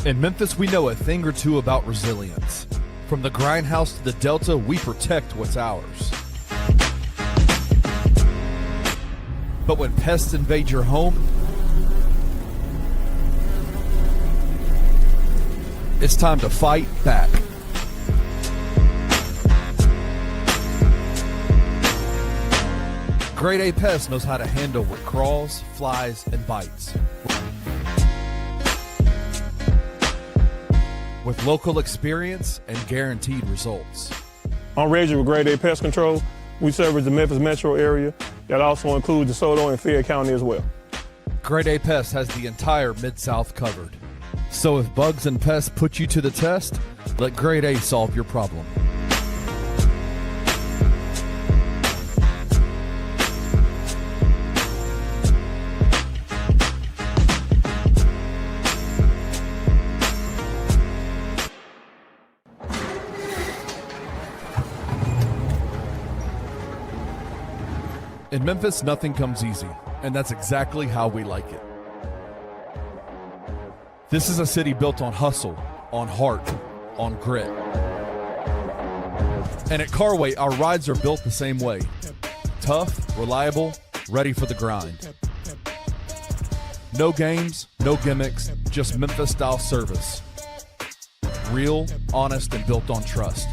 In Memphis, we know a thing or two about resilience. From the grindhouse to the Delta, we protect what's ours. But when pests invade your home, it's time to fight back. Grade A Pest knows how to handle what crawls, flies, and bites. With local experience and guaranteed results. I'm Reggie with Grade A Pest Control. We service the Memphis metro area. That also includes DeSoto and Fayette County as well. Grade A Pest has the entire Mid-South covered. So if bugs and pests put you to the test, let Grade A solve your problem. In Memphis, nothing comes easy, and that's exactly how we like it. This is a city built on hustle, on heart, on grit. And at Carway, our rides are built the same way. Tough, reliable, ready for the grind. No games, no gimmicks, just Memphis-style service. Real, honest, and built on trust.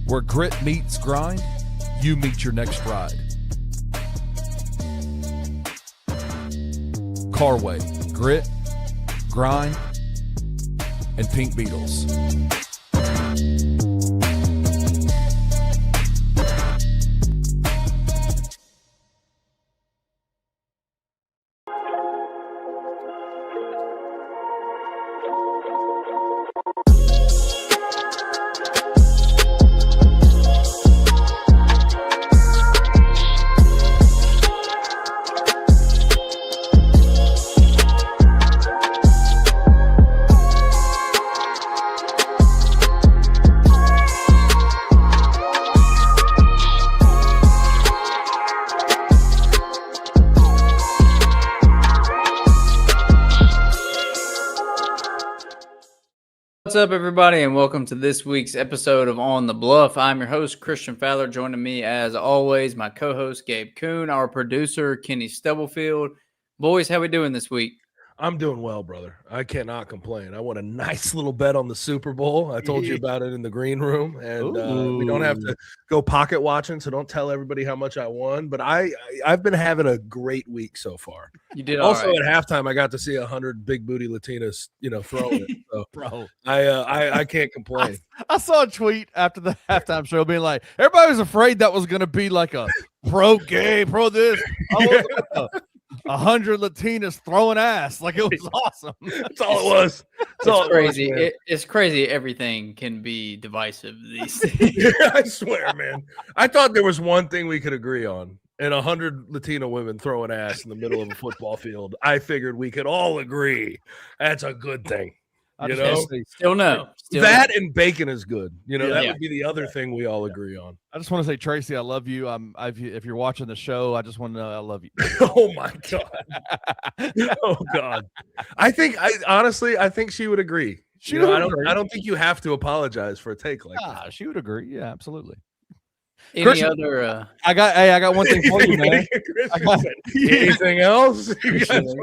Where grit meets grind, you meet your next ride. Carway, grit, grind, and pink beetles. What's up, everybody, and welcome to this week's episode of On the Bluff. I'm your host, Christian Fowler. Joining me, as always, my co-host, Gabe Kuhn, our producer, Kenny Stubblefield. Boys, how we doing this week? I'm doing well, brother. I cannot complain. I won a nice little bet on the Super Bowl. I told you about it in the green room, and we don't have to go pocket watching, so don't tell everybody how much I won. But I've been having a great week so far. You did also right. At halftime. I got to see 100 big booty Latinas, throwing it. So Bro, I can't complain. I saw a tweet after the halftime show being like, everybody was afraid that was going to be like a pro gay, pro this. I was 100 Latinas throwing ass. Like, it was awesome. That's all it was. It's crazy. It's crazy. Everything can be divisive these days. I swear, man. I thought there was one thing we could agree on. And 100 Latina women throwing ass in the middle of a football field. I figured we could all agree that's a good thing. Still no. And bacon is good. That Yeah. would be the other thing we all agree on. I just want to say, Tracy, I love you. If you're watching the show, I just want to know I love you. Oh my God. Oh God. I think she would agree. I don't think you have to apologize for a take like that. She would agree. Yeah, absolutely. I got one thing for you, man. Anything else? Christian's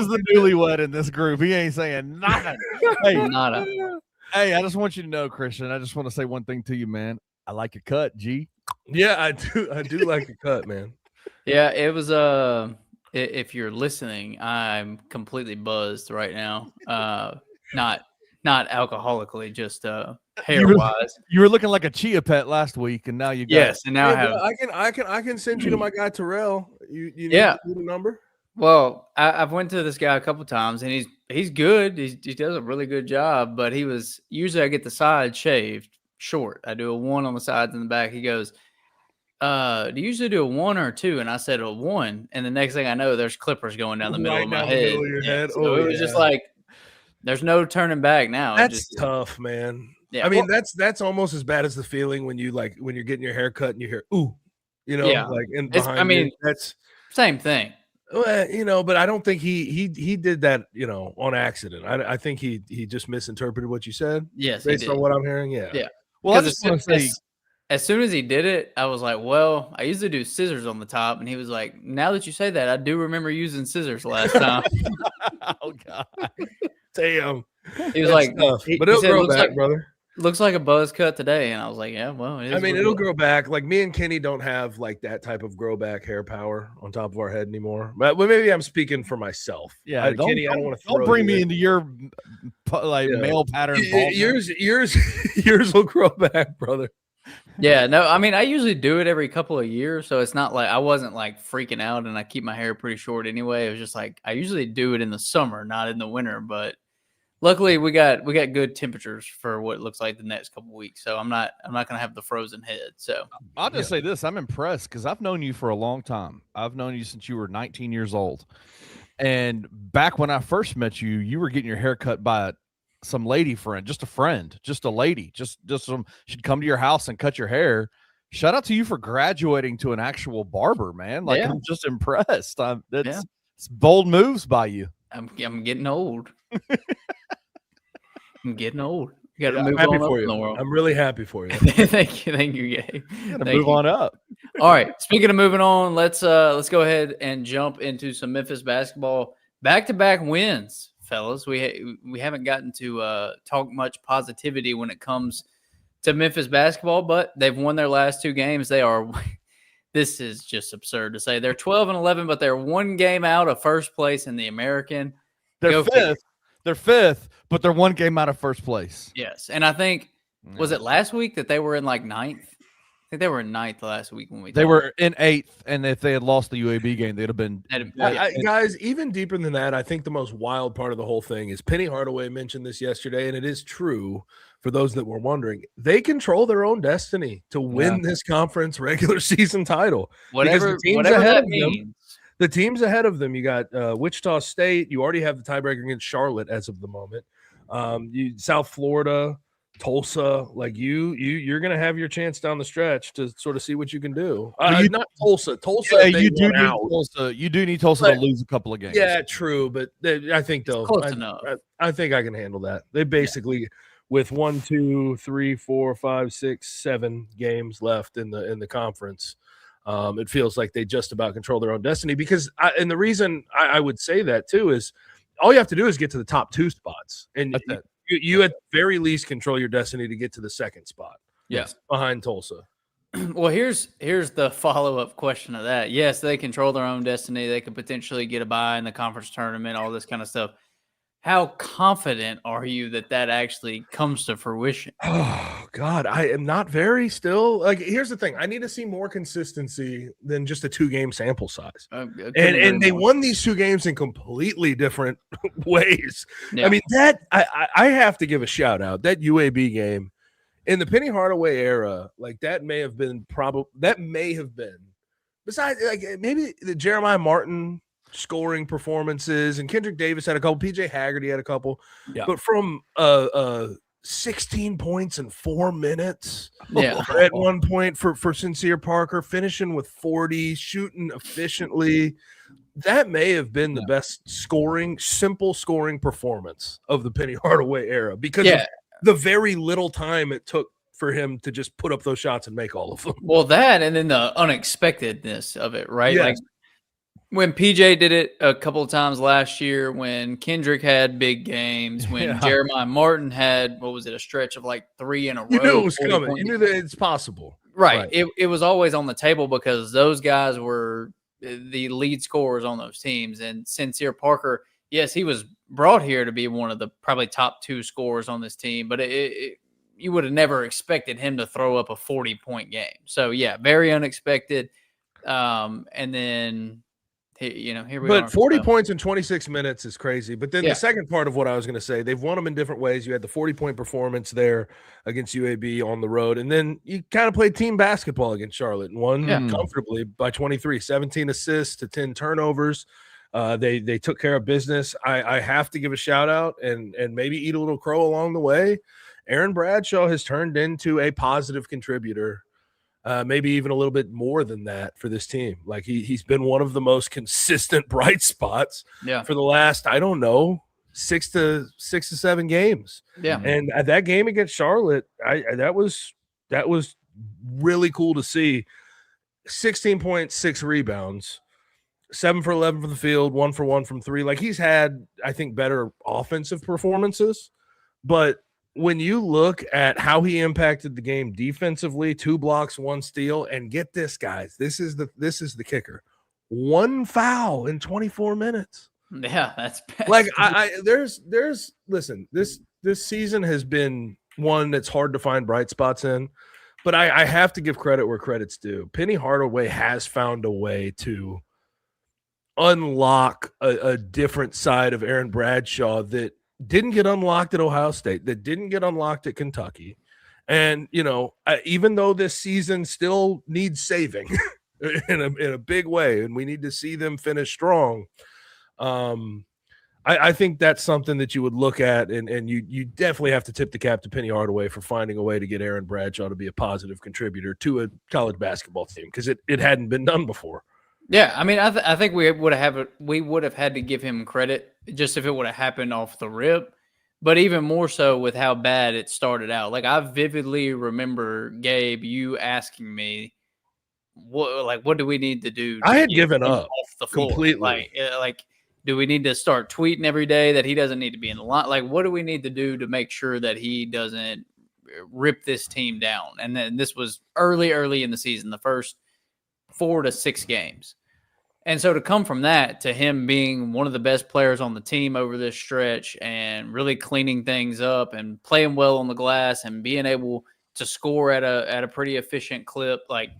the newlywed in this group. He ain't saying nothing. Nada. Hey, I just want you to know, Christian. I just want to say one thing to you, man. I like your cut, G. Yeah, I do like the cut, man. Yeah, it was if you're listening, I'm completely buzzed right now. Not alcoholically, just hair wise. You were looking like a chia pet last week, and now you got yes, and now I can send you to my guy Terrell. You need the number? Well, I've went to this guy a couple times, and he's good. He does a really good job, but usually I get the sides shaved short. I do a 1 on the sides and the back. He goes, do you usually do a 1 or a 2? And I said a 1, and the next thing I know, there's clippers going down the middle of my head. So it was just like, there's no turning back now. That's tough, man. Yeah, I mean, that's almost as bad as the feeling when you're getting your hair cut and you hear ooh, like in behind. That's same thing. Well, but I don't think he did that, on accident. I think he just misinterpreted what you said. Yes, he based did. on what I'm hearing. Yeah. Yeah. Well, I Because just want to say, as soon as he did it, I was like, well, I usually do scissors on the top. And he was like, now that you say that, I do remember using scissors last time. oh God, Damn. He was That's like, tough. he But it'll said, grow looks back, like, brother. looks like a buzz cut today. And I was like, yeah, well, it is. I mean, what it it'll is. grow back. Like me and Kenny don't have like that type of grow back hair power on top of our head anymore. But maybe I'm speaking for myself. yeah. Kenny, I don't want to don't bring me into your male pattern. Yours will grow back, brother. Yeah, no, I mean, I usually do it every couple of years, so it's not like I wasn't like freaking out, and I keep my hair pretty short anyway. It was just like I usually do it in the summer, not in the winter. But luckily, we got good temperatures for what it looks like the next couple of weeks, so I'm not gonna have the frozen head. So I'll just say this: I'm impressed because I've known you for a long time. I've known you since you were 19 years old, and back when I first met you, you were getting your hair cut by some lady friend, just a lady, just some. She'd come to your house and cut your hair. Shout out to you for graduating to an actual barber, man. Like Yeah. I'm just impressed. It's bold moves by you. I'm getting old. I'm getting old. You got to I'm move happy on up for in you. the world. I'm really happy for you. Thank you, Gabe. Gotta Thank move you. on up. All right. Speaking of moving on, let's go ahead and jump into some Memphis basketball. Back-to-back wins, fellas. We haven't gotten to talk much positivity when it comes to Memphis basketball, but they've won their last two games. They are. This is just absurd to say. They're 12-11, but they're one game out of first place in the American. They're Go fifth. figure. They're fifth, but they're one game out of first place. Yes, and I think was it last week that they were in like ninth? I think they were in ninth last week when we. They were in eighth, and if they had lost the UAB game, they'd have been. Guys, even deeper than that, I think the most wild part of the whole thing is Penny Hardaway mentioned this yesterday, and it is true for those that were wondering. They control their own destiny to win this conference regular season title. Whatever that means. The teams ahead of them, you got Wichita State. You already have the tiebreaker against Charlotte as of the moment. South Florida, Tulsa, like you're going to have your chance down the stretch to sort of see what you can do. Not Tulsa. Yeah, you do need Tulsa. You do need Tulsa to lose a couple of games. Yeah, true, but I think they'll. Close enough. I think I can handle that. They basically with 1, 2, 3, 4, 5, 6, 7 games left in the conference. It feels like they just about control their own destiny and the reason I would say that too is all you have to do is get to the top 2 spots, and you at the very least control your destiny to get to the second spot. Yes, behind Tulsa. Well, here's the follow-up question of that. Yes, they control their own destiny. They could potentially get a bye in the conference tournament, all this kind of stuff. How confident are you that actually comes to fruition? Oh, God, I am not very still. Like, here's the thing. I need to see more consistency than just a 2-game sample size. And they won these 2 games in completely different ways. Yeah. I mean, I have to give a shout out. That UAB game in the Penny Hardaway era, like that may have been besides like maybe the Jeremiah Martin scoring performances, and Kendrick Davis had a couple, PJ Haggerty had a couple, but from 16 points in 4 minutes at one point for Sincere Parker, finishing with 40, shooting efficiently, that may have been the best simple scoring performance of the Penny Hardaway era because of the very little time it took for him to just put up those shots and make all of them. Well, that and then the unexpectedness of it, right? Yes. Like when PJ did it a couple of times last year, when Kendrick had big games, when Jeremiah Martin had, a stretch of like 3 in a row. You knew it was coming. You knew that it's possible. Right. It was always on the table because those guys were the lead scorers on those teams. And Sincere Parker, yes, he was brought here to be one of the probably top 2 scorers on this team, but you would have never expected him to throw up a 40-point game. So, yeah, very unexpected. And then... here we are. But 40 points in 26 minutes is crazy. But then the second part of what I was going to say, they've won them in different ways. You had the 40-point performance there against UAB on the road. And then you kind of played team basketball against Charlotte and won comfortably by 23, 17 assists to 10 turnovers. They took care of business. I have to give a shout out and maybe eat a little crow along the way. Aaron Bradshaw has turned into a positive contributor maybe even a little bit more than that for this team. Like he's been one of the most consistent bright spots for the last, I don't know, 6 to 7 games. Yeah. And that game against Charlotte, that was really cool to see. 16.6 rebounds, 7 for 11 from the field, 1 for 1 from 3. Like he's had, I think, better offensive performances, but when you look at how he impacted the game defensively, 2 blocks, 1 steal, and get this, guys, this is the kicker. 1 foul in 24 minutes. Yeah, that's bad. Like there's listen, this season has been one that's hard to find bright spots in, but I have to give credit where credit's due. Penny Hardaway has found a way to unlock a different side of Aaron Bradshaw that didn't get unlocked at Ohio State, that didn't get unlocked at Kentucky. And, even though this season still needs saving in a big way, and we need to see them finish strong, I think that's something that you would look at, and you definitely have to tip the cap to Penny Hardaway for finding a way to get Aaron Bradshaw to be a positive contributor to a college basketball team, because it hadn't been done before. Yeah, I mean, I think we would have had to give him credit just if it would have happened off the rip, but even more so with how bad it started out. Like I vividly remember, Gabe, you asking me, what do we need to do? I had given up off the floor completely. Like, do we need to start tweeting every day that he doesn't need to be in the line? Like, what do we need to do to make sure that he doesn't rip this team down? And then this was early in the season, the first 4 to 6 games. And so to come from that to him being one of the best players on the team over this stretch and really cleaning things up and playing well on the glass and being able to score at a pretty efficient clip, like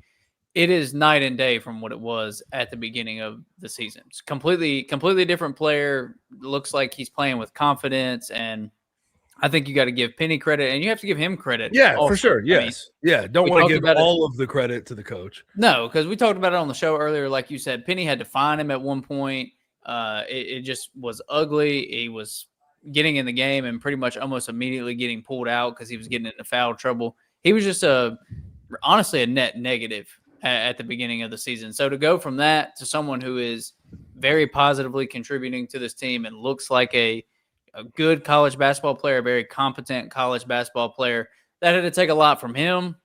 it is night and day from what it was at the beginning of the season. It's completely different player. Looks like he's playing with confidence, and I think you got to give Penny credit, and you have to give him credit. Yeah, also. for sure. Yes. Don't want to give all of the credit to the coach. No, because we talked about it on the show earlier. Like you said, Penny had to find him at one point. It just was ugly. He was getting in the game and pretty much almost immediately getting pulled out because he was getting into foul trouble. He was just honestly a net negative at the beginning of the season. So to go from that to someone who is very positively contributing to this team and looks like a good college basketball player, a very competent college basketball player, that had to take a lot from him,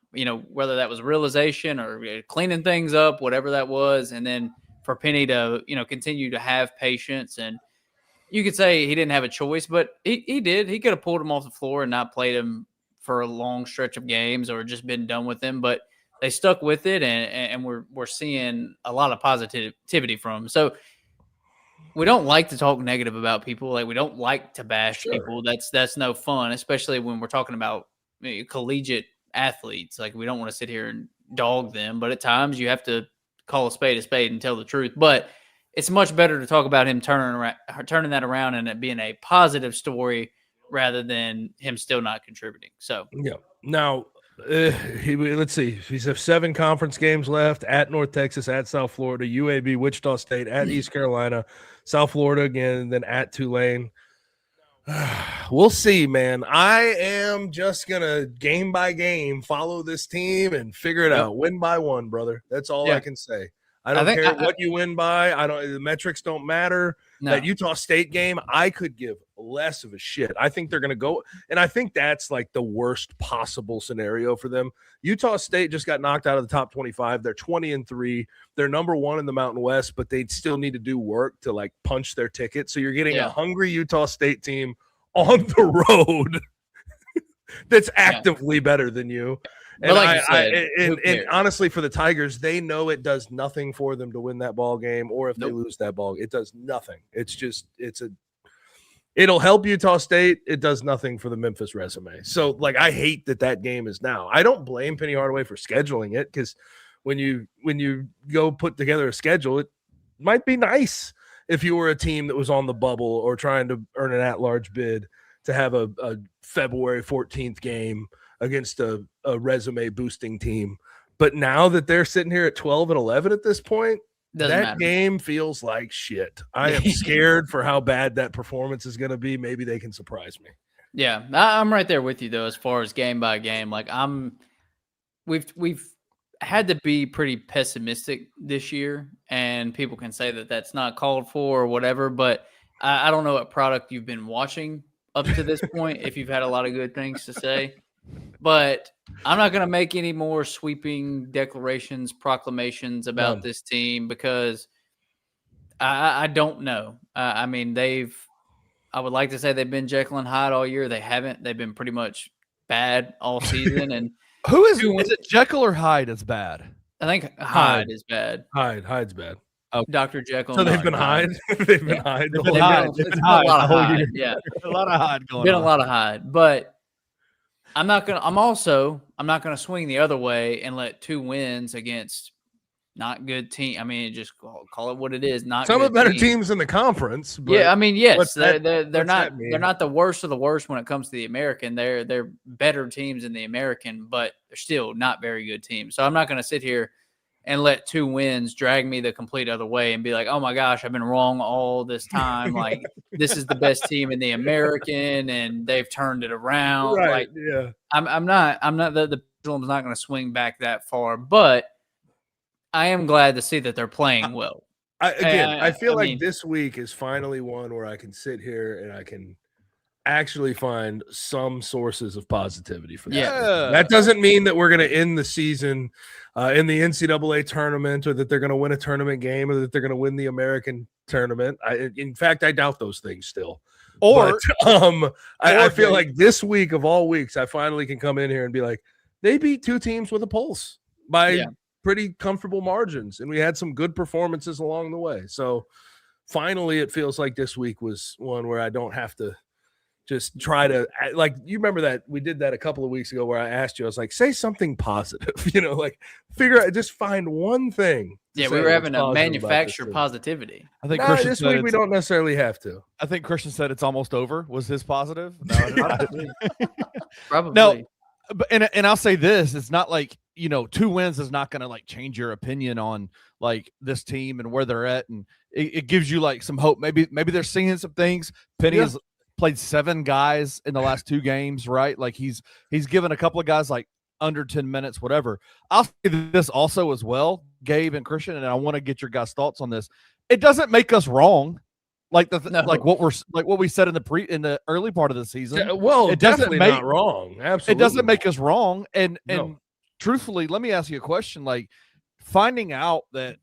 whether that was realization or cleaning things up, whatever that was. And then for Penny to, continue to have patience. And you could say he didn't have a choice, but he did. He could have pulled him off the floor and not played him for a long stretch of games or just been done with him. But they stuck with it, and we're seeing a lot of positivity from him. So we don't like to talk negative about people. Like we don't like to bash people. That's no fun, especially when we're talking about collegiate athletes. Like we don't want to sit here and dog them, but at times you have to call a spade and tell the truth. But it's much better to talk about him turning that around and it being a positive story rather than him still not contributing. So yeah. Now let's see. He's have 7 conference games left: at North Texas, at South Florida, UAB, Wichita State, at East Carolina, South Florida again, and then at Tulane. We'll see, man. I am just gonna game by game follow this team and figure it out, win by one, brother. That's all I can say. I don't care what you win by. The metrics don't matter. No. That Utah State game, I could give less of a shit. I think they're going to go, and I think that's like the worst possible scenario for them. Utah State just got knocked out of the top 25. They're 20-3. They're number 1 in the Mountain West, but they still need to do work to like punch their ticket. So you're getting a hungry Utah State team on the road that's actively better than you. And, like and honestly, for the Tigers, they know it does nothing for them to win that ball game, or if they lose that ball, it does nothing. It'll help Utah State. It does nothing for the Memphis resume. So, like, I hate that game is now. I don't blame Penny Hardaway for scheduling it, because when you go put together a schedule, it might be nice if you were a team that was on the bubble or trying to earn an at-large bid to have a February 14th game against a resume boosting team. But now that they're sitting here at 12-11 at this point, that game feels like shit. I am scared for how bad that performance is going to be. Maybe they can surprise me. Yeah, I'm right there with you though, as far as game by game. Like had to be pretty pessimistic this year, and people can say that that's not called for or whatever, but I don't know what product you've been watching up to this point, if you've had a lot of good things to say. But I'm not going to make any more sweeping declarations, proclamations about this team because I don't know. I mean, I would like to say they've been Jekyll and Hyde all year. They haven't. They've been pretty much bad all season. And who is it Jekyll or Hyde is bad? I think Hyde is bad. Hyde's bad. Oh, Dr. Jekyll. So they've been Hyde. They've been Hyde. It's been a lot of Hyde. Yeah, a lot of Hyde going on. Been a lot of Hyde, but I'm not gonna swing the other way and let 2 wins against not good team. I mean, just call it what it is. Not some of the better teams. teams in the conference. But yeah, I mean, yes, they're not the worst of the worst when it comes to the American. They're better teams in the American, but they're still not very good teams. So I'm not going to sit here and let 2 wins drag me the complete other way and be like, oh my gosh, I've been wrong all this time. Like, this is the best team in the American and they've turned it around. Right, like, yeah. I'm not the pendulum's not going to swing back that far, but I am glad to see that they're playing well. I feel like this week is finally one where I can sit here and I can actually find some sources of positivity for that. Yeah. That doesn't mean that we're going to end the season in the NCAA tournament, or that they're going to win a tournament game, or that they're going to win the American tournament. In fact, I doubt those things still. Or I feel like this week of all weeks, I finally can come in here and be like, they beat 2 teams with a pulse by pretty comfortable margins, and we had some good performances along the way. So finally, it feels like this week was one where I don't have to just try to, like, you remember that we did that a couple of weeks ago where I asked you, I was like, say something positive, like figure out, just find one thing. Yeah, we were having to manufacture positivity. I think this week we don't necessarily have to. I think Christian said it's almost over was his positive. No, Probably. No, but and I'll say this: it's not like 2 wins is not going to like change your opinion on like this team and where they're at, and it gives you like some hope. Maybe they're seeing some things. Penny has played 7 guys in the last 2 games, right? Like he's given a couple of guys like under 10 minutes, whatever. I'll say this also as well, Gabe and Christian, and I want to get your guys' thoughts on this. It doesn't make us wrong. Like like what we said in the early part of the season. Well, it definitely not wrong. Absolutely, it doesn't make us wrong. And truthfully, let me ask you a question. Like finding out that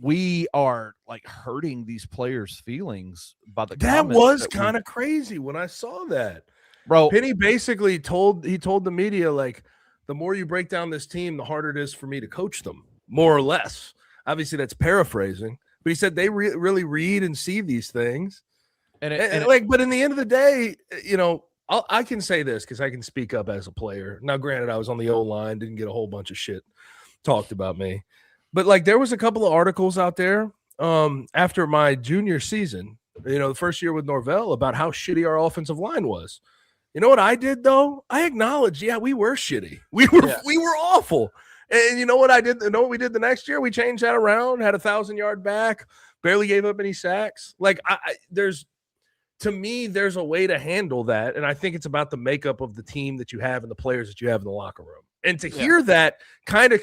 we are like hurting these players' feelings by the that was kind of crazy when I saw that, bro. Penny basically told the media, like, the more you break down this team, the harder it is for me to coach them, more or less. Obviously, that's paraphrasing. But he said they really read and see these things, but in the end of the day, I can say this because I can speak up as a player. Now, granted, I was on the O-line, didn't get a whole bunch of shit talked about me, but like there was a couple of articles out there after my junior season, the first year with Norvell, about how shitty our offensive line was. You know what I did though? I acknowledged, we were shitty. We were awful. And you know what I did? You know what we did the next year? We changed that around, had a 1,000-yard back, barely gave up any sacks. Like there's a way to handle that. And I think it's about the makeup of the team that you have and the players that you have in the locker room. And to hear that kind of,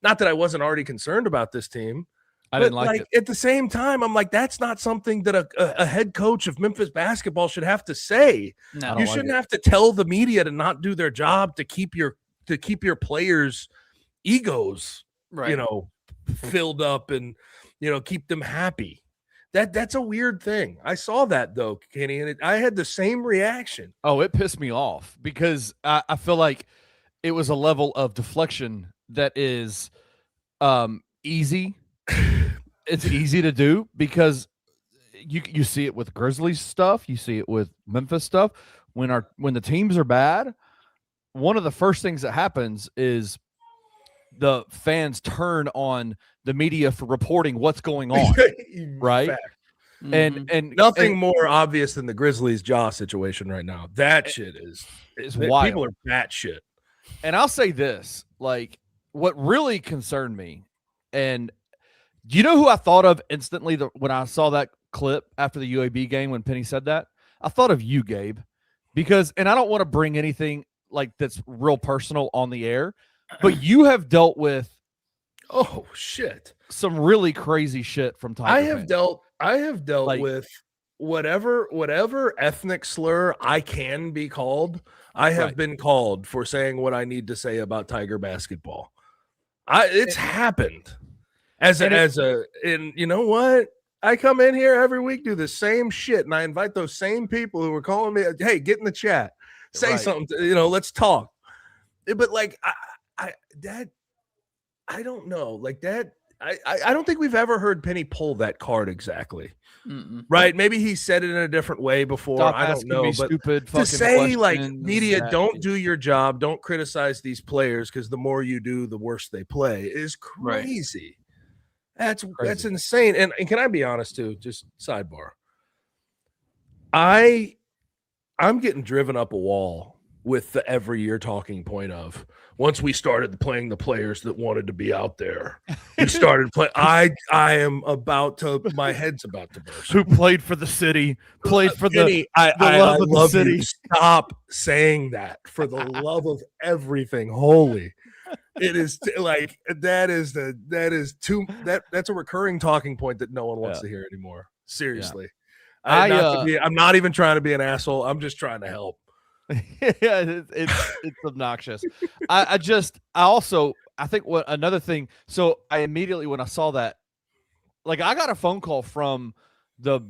not that I wasn't already concerned about this team. I didn't like it. At the same time, I'm like, that's not something that a head coach of Memphis basketball should have to say. No, you shouldn't have to tell the media to not do their job to keep your players' egos, filled up and keep them happy. That's a weird thing. I saw that though, Kenny, and I had the same reaction. Oh, it pissed me off because I feel like it was a level of deflection that is easy. It's easy to do because you see it with Grizzlies stuff, you see it with Memphis stuff. When the teams are bad, one of the first things that happens is the fans turn on the media for reporting what's going on, right? Mm-hmm. And nothing more obvious than the Grizzlies' jaw situation right now. That shit is wild. People are batshit. And I'll say this, like, what really concerned me, and do you know who I thought of instantly when I saw that clip after the UAB game when Penny said that? I thought of you, Gabe, because, and I don't want to bring anything like that's real personal on the air, but you have dealt with Oh shit. some really crazy shit from Tiger I have fans. dealt Like- with whatever ethnic slur I can be called. I have Right. been called for saying what I need to say about Tiger basketball. It's happened. And you know what? I come in here every week, do the same shit, and I invite those same people who are calling me, hey, get in the chat, say Right. something, let's talk. But like I don't know. Like that, I don't think we've ever heard Penny pull that card exactly. Mm-mm. Right? Maybe he said it in a different way before. Stop I don't asking know. me But stupid to fucking say like questions. media, Yeah. don't do your job, don't criticize these players because the more you do, the worse they play is Right. crazy. That's Crazy. insane. And can I be honest too? Just sidebar. I'm getting driven up a wall with the every year talking point of once we started playing the players that wanted to be out there. We started playing. I am about to. My head's about to burst. Who played for the city, played for Penny, the I love of the love city. you. Stop saying that for the love of everything holy. It is like that's a recurring talking point that no one wants to hear anymore. Seriously. I'm not even trying to be an asshole. I'm just trying to help. Yeah, it's obnoxious. I think what another thing. So I immediately, when I saw that, like I got a phone call from the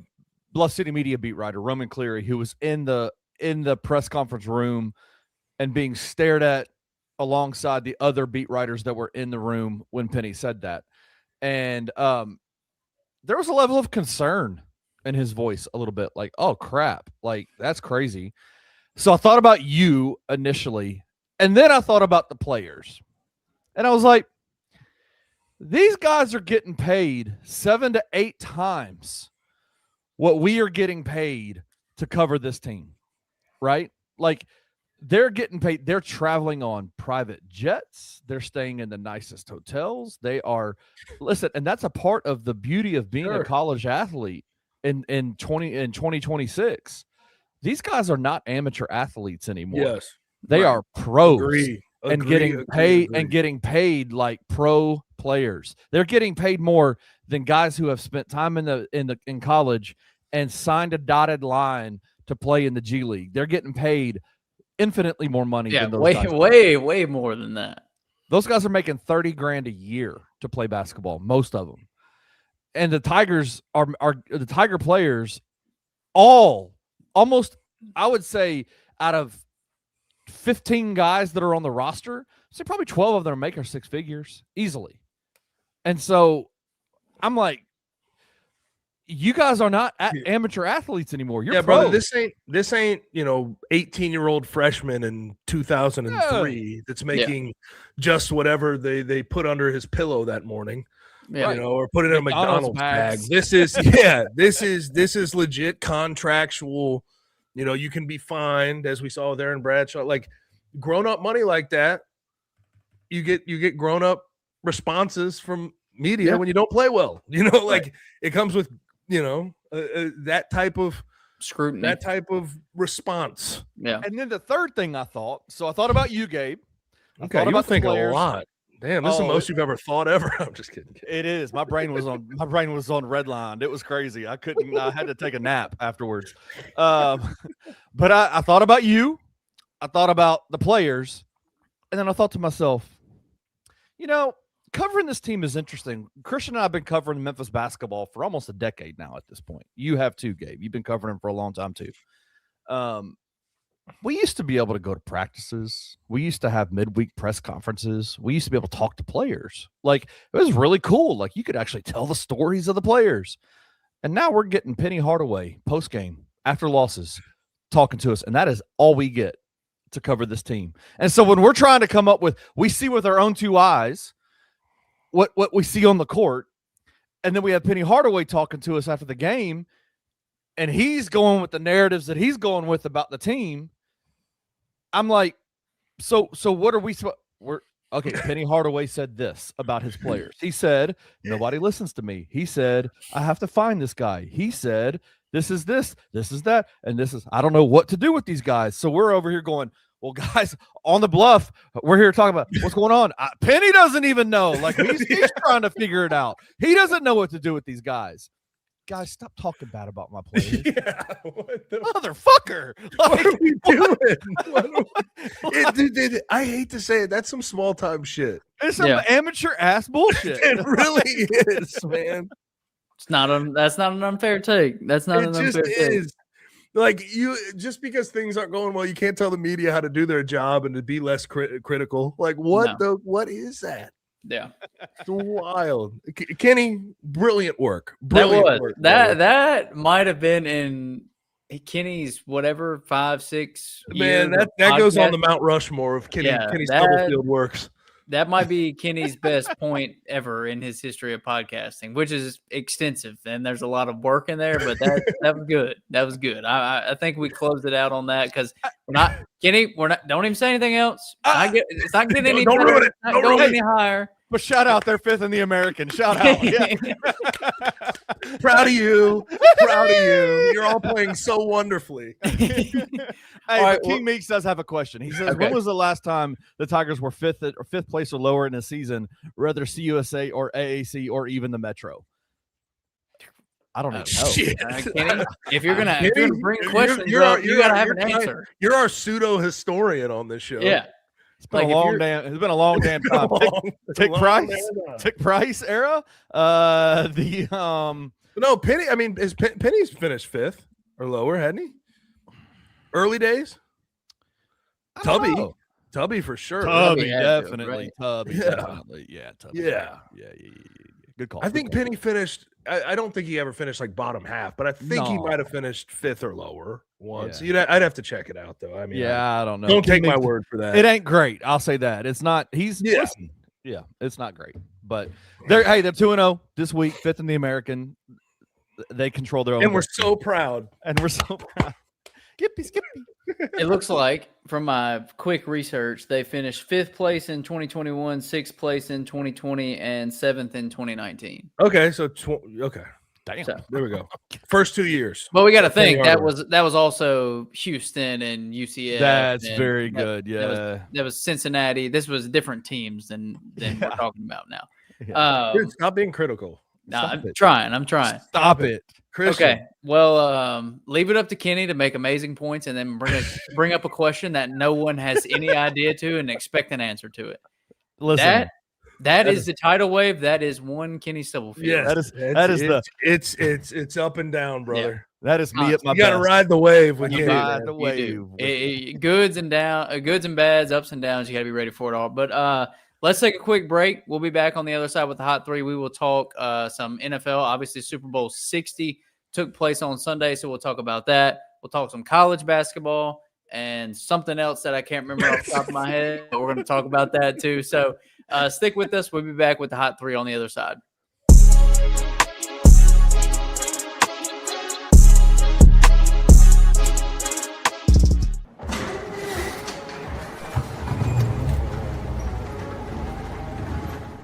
Bluff City media beat writer Roman Cleary, who was in the press conference room and being stared at alongside the other beat writers that were in the room when Penny said that, and there was a level of concern in his voice, a little bit like, "Oh crap, like that's crazy." So I thought about you initially, and then I thought about the players. And I was like, these guys are getting paid 7 to 8 times what we are getting paid to cover this team, right? Like they're getting paid. They're traveling on private jets. They're staying in the nicest hotels. They are, listen, and that's a part of the beauty of being a college athlete in 2026. These guys are not amateur athletes anymore. Yes. They are pros. Agree. And getting paid like pro players. They're getting paid more than guys who have spent time in college and signed a dotted line to play in the G League. They're getting paid infinitely more money than those guys. Way more than that. Those guys are making $30,000 a year to play basketball, most of them. And the Tigers are the Tiger players almost, I would say, out of 15 guys that are on the roster, so probably 12 of them are making 6 figures easily. And so I'm like, you guys are not amateur athletes anymore. You're brother. pros. This ain't 18-year-old freshman in 2003 that's making just whatever they put under his pillow that morning. Yeah. Or put it in a McDonald's bag. This is legit contractual. You can be fined, as we saw with Aaron Bradshaw. Like grown-up money like that, you get grown-up responses from media when you don't play well. It comes with that type of scrutiny, that type of response. Yeah. And then the third thing I thought about you, Gabe. Okay, you were thinking a lot. Damn, this is the most you've ever thought ever. I'm just kidding. It is. My brain was on redline. It was crazy. I had to take a nap afterwards. But I thought about you. I thought about the players. And then I thought to myself, covering this team is interesting. Christian and I have been covering Memphis basketball for almost a decade now at this point. You have too, Gabe. You've been covering them for a long time too. We used to be able to go to practices. We used to have midweek press conferences. We used to be able to talk to players. Like, it was really cool. Like, you could actually tell the stories of the players. And now we're getting Penny Hardaway post-game, after losses, talking to us. And that is all we get to cover this team. And so when we're trying to come up with, we see with our own 2 eyes what we see on the court. And then we have Penny Hardaway talking to us after the game. And he's going with the narratives that he's going with about the team. I'm like, so what are we? Okay. Penny Hardaway said this about his players. He said, nobody listens to me. He said, I have to find this guy. He said, this is this is that, and this is, I don't know what to do with these guys. So we're over here going, Well, guys, on the Bluff, we're here talking about what's going on. Penny doesn't even know. Like, he's trying to figure it out. He doesn't know what to do with these guys. Guys, stop talking bad about my players. Yeah, what the Motherfucker. what are we doing? Dude, I hate to say it. That's some small time shit. It's some amateur ass bullshit. It really is, man. That's not an unfair take. That's not an unfair take. Like, you just because things aren't going well, you can't tell the media how to do their job and to be less critical. Like, what is that? Yeah, it's wild. Kenny, brilliant work. That might have been in Kenny's whatever 5-6. Man, that goes on the Mount Rushmore of Kenny's Stubblefield works. That might be Kenny's best point ever in his history of podcasting, which is extensive, and there's a lot of work in there. But that was good. That was good. I think we closed it out on that because we're not Kenny. We're not. Don't even say anything else. It's not getting any. Don't ruin it. Not going any higher. But shout out, they're 5th in the American. Shout out. Yeah. Proud of you. Proud of you. You're all playing so wonderfully. King Meeks does have a question. He says, when was the last time the Tigers were 5th place or lower in a season, whether CUSA or AAC or even the Metro? I don't even know. Kenny, if you're gonna bring questions, you gotta have an answer. You're our pseudo historian on this show. Yeah. It's been a long damn time. Tick Price era. No, Penny. I mean, Penny's finished 5th or lower, hadn't he? Early days. Tubby for sure. Tubby definitely. Tubby. Yeah. Tubby. Yeah. Good call. I think Penny finished. I don't think he ever finished like bottom half, but I think he might have finished 5th or lower once. Yeah. I'd have to check it out though. I mean, I don't know. Don't take my word for that. It ain't great. I'll say that. It's not. Listen, it's not great. But they're 2-0 this week, 5th in the American. They control their own. And we're so proud. Skippy. It looks like, from my quick research, they finished 5th place in 2021, 6th place in 2020, and 7th in 2019. Okay, so Damn. So, there we go. First 2 years. But we got to think that was also Houston and UCF. That's very good. Yeah, that was Cincinnati. This was different teams than we're talking about now. Yeah. Dude, stop being critical. I'm trying. Stop it. Christian. Okay. Well, leave it up to Kenny to make amazing points and then bring up a question that no one has any idea to and expect an answer to it. Listen, that is the tidal wave. That is one Kenny Stubblefield. Yeah, it's up and down, brother. Yeah. That is me at my best. You got to ride the wave with Kenny. Ride the wave. Goods and bads, ups and downs. You got to be ready for it all. But let's take a quick break. We'll be back on the other side with the Hot 3. We will talk some NFL. Obviously, Super Bowl 60 took place on Sunday, so we'll talk about that. We'll talk some college basketball and something else that I can't remember off the top of my head, but we're going to talk about that too. So stick with us. We'll be back with the Hot 3 on the other side.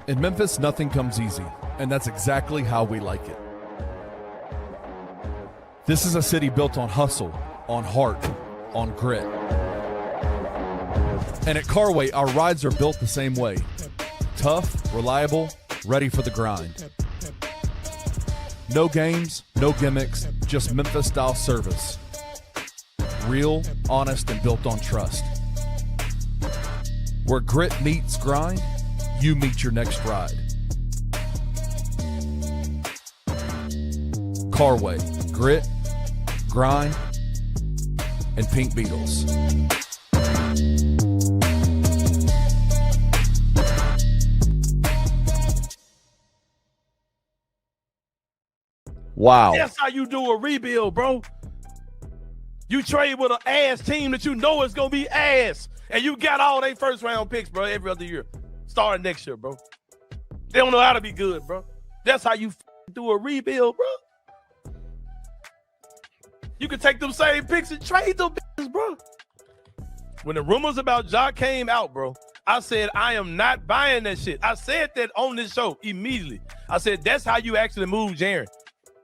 In Memphis, nothing comes easy, and that's exactly how we like it. This is a city built on hustle, on heart, on grit. And at Carway, our rides are built the same way. Tough, reliable, ready for the grind. No games, no gimmicks, just Memphis-style service. Real, honest, and built on trust. Where grit meets grind, you meet your next ride. Carway, grit, grind, and Pink Beetles. Wow. That's how you do a rebuild, bro. You trade with an ass team that you know is going to be ass. And you got all their first round picks, bro, every other year. Starting next year, bro. They don't know how to be good, bro. That's how you do a rebuild, bro. You can take them same picks and trade them bitches, bro. When the rumors about Ja came out, bro, I said, I am not buying that shit. I said that on this show immediately. I said, that's how you actually move Darryn.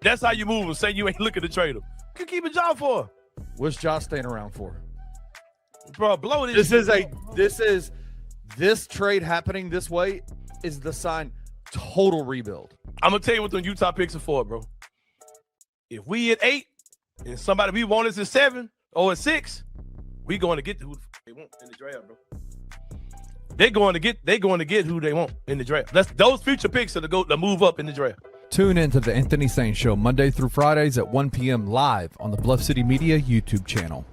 That's how you move him, saying you ain't looking to trade him. You can keep a job for him. What's Ja staying around for? Bro, blow this. This trade happening this way is the sign total rebuild. I'm gonna tell you what the Utah picks are for, bro. If we at 8 and somebody we want is at 7 or at 6, we going to get who they want in the draft, bro. They're going to get who they want in the draft. Those future picks are to move up in the draft. Tune in to the Anthony Sain Show Monday through Fridays at 1 p.m. live on the Bluff City Media YouTube channel.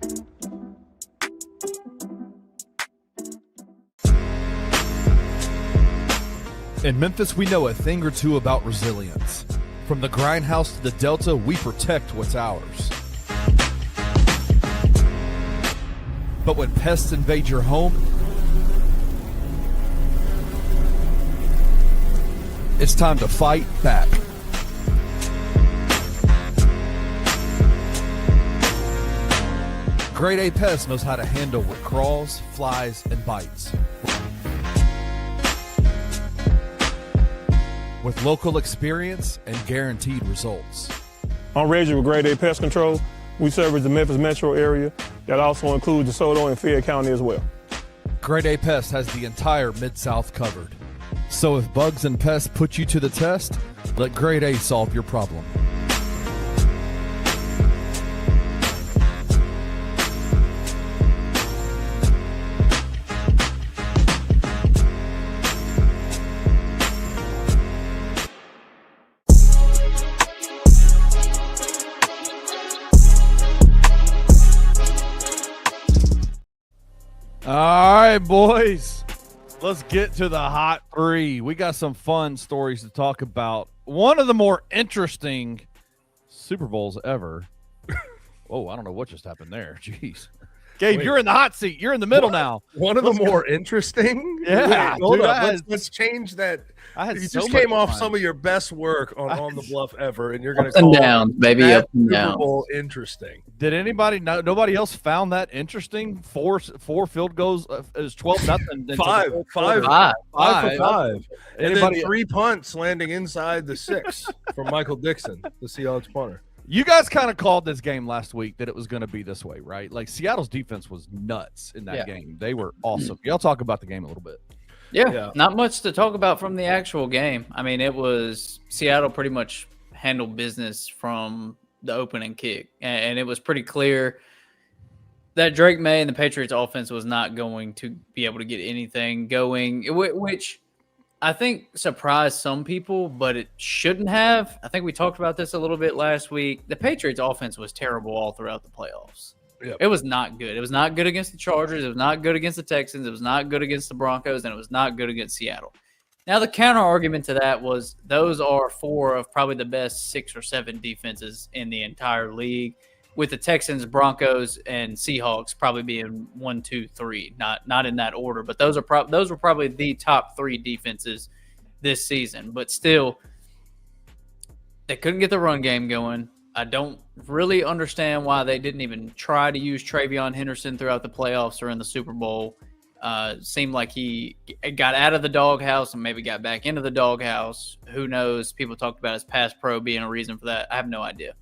In Memphis, we know a thing or two about resilience. From the grindhouse to the Delta, we protect what's ours. But when pests invade your home, it's time to fight back. Grade A Pest knows how to handle what crawls, flies, and bites. With local experience and guaranteed results. I'm Reggie with Grade A Pest Control. We service the Memphis metro area. That also includes DeSoto and Fayette County as well. Grade A Pest has the entire Mid-South covered. So if bugs and pests put you to the test, let Grade A solve your problem. All right, boys. Let's get to the hot 3. We got some fun stories to talk about. One of the more interesting Super Bowls ever. Oh, I don't know what just happened there. Jeez. Gabe, you're in the hot seat. You're in the middle now. One of the more interesting? Yeah. Wait, hold dude, up. Let's change that. You so just much came off fun. some of your best work on the Bluff ever, and you're going to Up and call down, baby, that up and Super down. Bowl interesting. Did anybody know? Nobody else found that interesting? Four field goals is 12-0. Five for 5. And Anybody? then 3 punts landing inside the 6 from Michael Dixon, the Seahawks punter. You guys kind of called this game last week that it was going to be this way, right? Like Seattle's defense was nuts in that game. They were awesome. Y'all talk about the game a little bit. Yeah, not much to talk about from the actual game. I mean, it was Seattle pretty much handled business from the opening kick, and it was pretty clear that Drake May and the Patriots offense was not going to be able to get anything going, which I think surprised some people, but it shouldn't have. I think we talked about this a little bit last week. The Patriots offense was terrible all throughout the playoffs. Yep. It was not good. It was not good against the Chargers. It was not good against the Texans. It was not good against the Broncos, and it was not good against Seattle. Now, the counter argument to that was those are 4 of probably the best 6 or 7 defenses in the entire league, with the Texans, Broncos, and Seahawks probably being 1, 2, 3. Not in that order, but those were probably the top 3 defenses this season. But still, they couldn't get the run game going. I don't really understand why they didn't even try to use Travion Henderson throughout the playoffs or in the Super Bowl. Seemed like he got out of the doghouse and maybe got back into the doghouse. Who knows? People talked about his pass pro being a reason for that. I have no idea.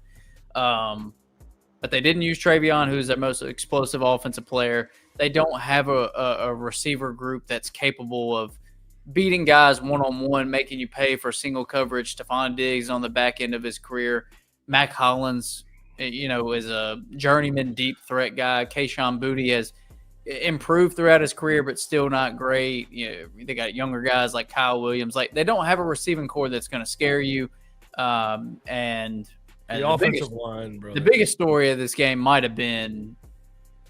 But they didn't use Travion, who's their most explosive offensive player. They don't have a receiver group that's capable of beating guys one-on-one, making you pay for single coverage. Stephon Diggs on the back end of his career. Mac Hollins, is a journeyman deep threat guy. Kayshon Boutte has improved throughout his career, but still not great. They got younger guys like Kyle Williams. Like, they don't have a receiving core that's going to scare you. And the offensive line, bro. The biggest story of this game might have been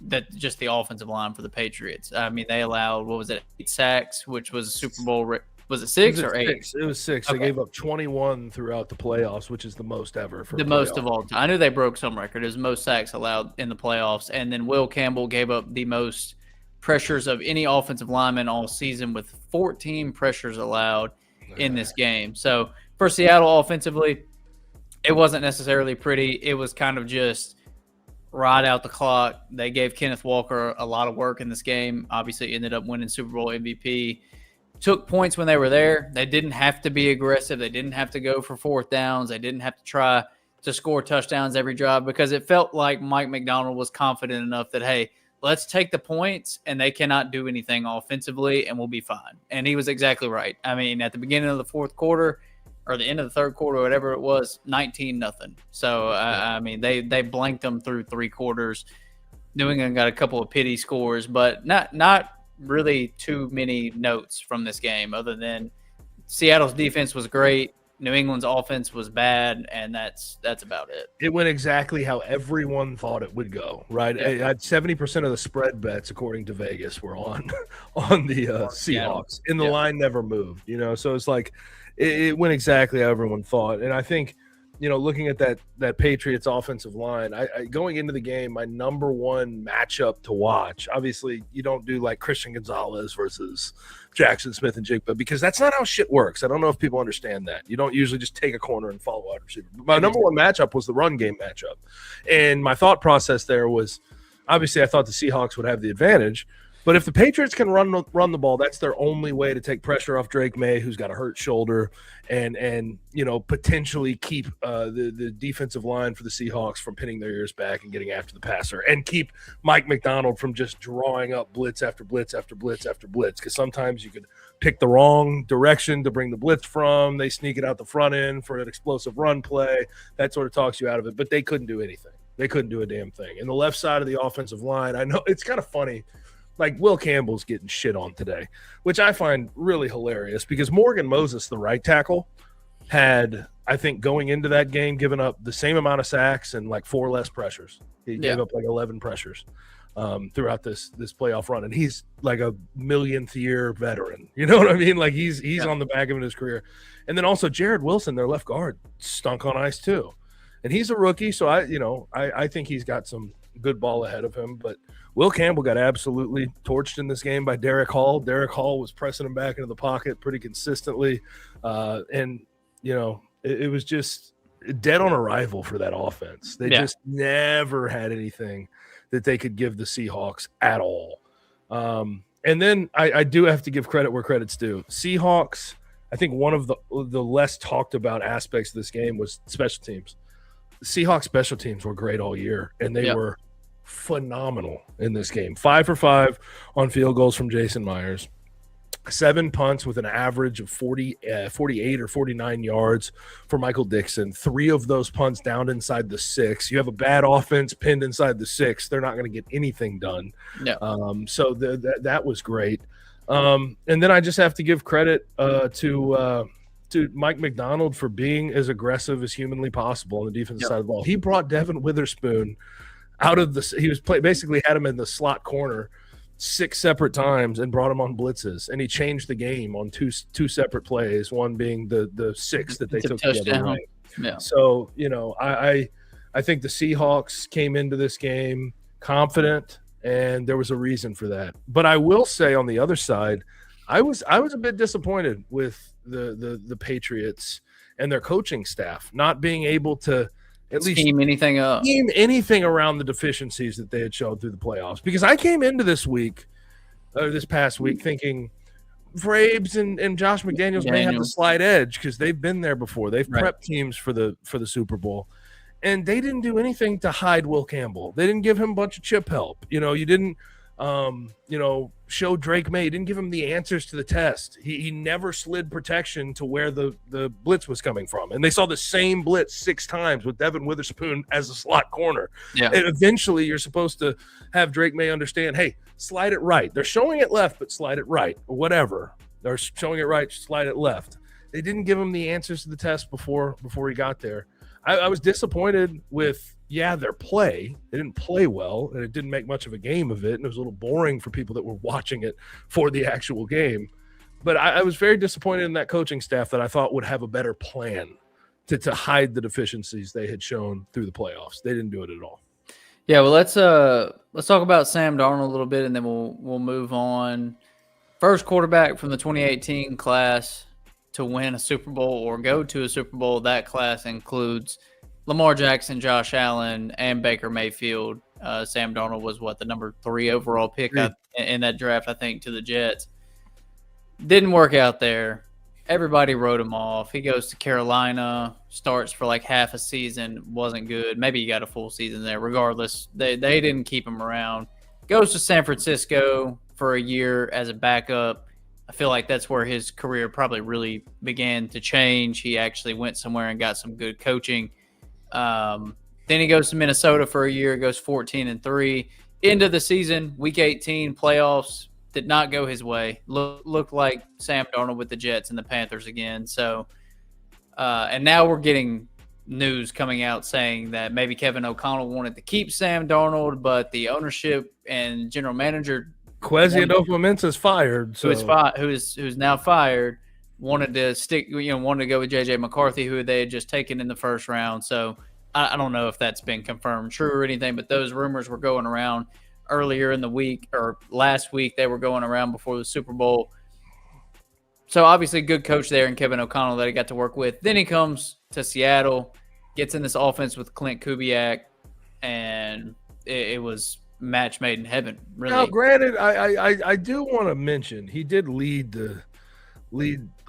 that just the offensive line for the Patriots. I mean, they allowed, 8 sacks, which was a Super Bowl. Was it 6 or 8? It was 6. Okay. They gave up 21 throughout the playoffs, which is the most ever for the most of all time. I knew they broke some record. It was most sacks allowed in the playoffs. And then Will Campbell gave up the most pressures of any offensive lineman all season, with 14 pressures allowed in this game. So for Seattle offensively, it wasn't necessarily pretty. It was kind of just ride out the clock. They gave Kenneth Walker a lot of work in this game. Obviously ended up winning Super Bowl MVP. Took points when they were there. They didn't have to be aggressive. They didn't have to go for 4th downs. They didn't have to try to score touchdowns every drive, because it felt like Mike McDonald was confident enough that, hey, let's take the points, and they cannot do anything offensively, and we'll be fine. And he was exactly right. I mean, at the beginning of the fourth quarter or the end of the third quarter, whatever it was, 19-0. So, I mean, they blanked them through 3 quarters. New England got a couple of pity scores, but not really too many notes from this game other than Seattle's defense was great. New England's offense was bad, and that's about it. It went exactly how everyone thought it would go, right? Yeah. 70% of the spread bets, according to Vegas, were on the Seahawks, and the line never moved, So it's like it went exactly how everyone thought. And I think, looking at that Patriots offensive line, I going into the game, my number one matchup to watch, obviously you don't do like Christian Gonzalez versus Jackson Smith and Jigba, because that's not how shit works. I don't know if people understand that. You don't usually just take a corner and follow wide receiver. My number one matchup was the run game matchup. And my thought process there was, obviously I thought the Seahawks would have the advantage, but if the Patriots can run the ball, that's their only way to take pressure off Drake May, who's got a hurt shoulder, and potentially keep the defensive line for the Seahawks from pinning their ears back and getting after the passer, and keep Mike McDonald from just drawing up blitz after blitz after blitz after blitz, because sometimes you could pick the wrong direction to bring the blitz from. They sneak it out the front end for an explosive run play. That sort of talks you out of it, but they couldn't do anything. They couldn't do a damn thing. And the left side of the offensive line, I know it's kind of funny. Like Will Campbell's getting shit on today, which I find really hilarious, because Morgan Moses, the right tackle, had, I think, going into that game, given up the same amount of sacks and like 4 less pressures. He gave up like 11 pressures throughout this playoff run, and he's like a millionth year veteran. You know what I mean? Like he's on the back of his career. And then also Jared Wilson, their left guard, stunk on ice too, and he's a rookie, so I think he's got some good ball ahead of him, but Will Campbell got absolutely torched in this game by Derek Hall. Derek Hall was pressing him back into the pocket pretty consistently. And it was just dead on arrival for that offense. They just never had anything that they could give the Seahawks at all. And then I do have to give credit where credit's due. Seahawks, I think one of the less talked about aspects of this game was special teams. The Seahawks special teams were great all year, and they were phenomenal in this game. 5 for 5 on field goals from Jason Myers. 7 punts with an average of 48 or 49 yards for Michael Dixon. 3 of those punts down inside the 6. You have a bad offense pinned inside the 6. They're not going to get anything done. No. So that was great. And then I just have to give credit to Mike McDonald for being as aggressive as humanly possible on the defensive side of the ball. He brought Devin Witherspoon out of basically had him in the slot corner 6 separate times and brought him on blitzes, and he changed the game on two separate plays, one being the 6 that they took the other way. Yeah. So, I think the Seahawks came into this game confident, and there was a reason for that. But I will say on the other side, I was a bit disappointed with the Patriots and their coaching staff not being able to at least scheme anything around the deficiencies that they had shown through the playoffs. Because I came into this past week thinking Vrabes and Josh McDaniels may have the slight edge because they've been there before. They've prepped teams for the Super Bowl, and they didn't do anything to hide Will Campbell. They didn't give him a bunch of chip help. You didn't show Drake May. He didn't give him the answers to the test. He never slid protection to where the blitz was coming from. And they saw the same blitz 6 times with Devin Witherspoon as a slot corner. Yeah. And eventually you're supposed to have Drake May understand, hey, slide it right. They're showing it left, but slide it right or whatever. They're showing it right, slide it left. They didn't give him the answers to the test before he got there. I was disappointed with their play. They didn't play well, and it didn't make much of a game of it, and it was a little boring for people that were watching it for the actual game. But I was very disappointed in that coaching staff that I thought would have a better plan to hide the deficiencies they had shown through the playoffs. They didn't do it at all. Yeah, well, let's talk about Sam Darnold a little bit, and then we'll move on. First quarterback from the 2018 class to win a Super Bowl or go to a Super Bowl. That class includes Lamar Jackson, Josh Allen, and Baker Mayfield. Sam Darnold was the number 3 overall pick in that draft, I think, to the Jets. Didn't work out there. Everybody wrote him off. He goes to Carolina, starts for like half a season, wasn't good. Maybe he got a full season there. Regardless, they didn't keep him around. goes to San Francisco for a year as a backup. I feel like that's where his career probably really began to change. He actually went somewhere and got some good coaching. Then he goes to Minnesota for a year, goes 14-3. End of the season, week 18, playoffs, did not go his way. Looked like Sam Darnold with the Jets and the Panthers again. So, and now we're getting news coming out saying that maybe Kevin O'Connell wanted to keep Sam Darnold, but the ownership and general manager Kwesi Adofo-Mensah's fired, so. who's now fired, wanted to stick, wanted to go with JJ McCarthy, who they had just taken in the first round. So I don't know if that's been confirmed true or anything, but those rumors were going around earlier in the week, or last week they were going around before the Super Bowl. So obviously good coach there in Kevin O'Connell that he got to work with. Then he comes to Seattle, gets in this offense with Clint Kubiak, and it was match made in heaven. Really. Now, granted, I do want to mention he did lead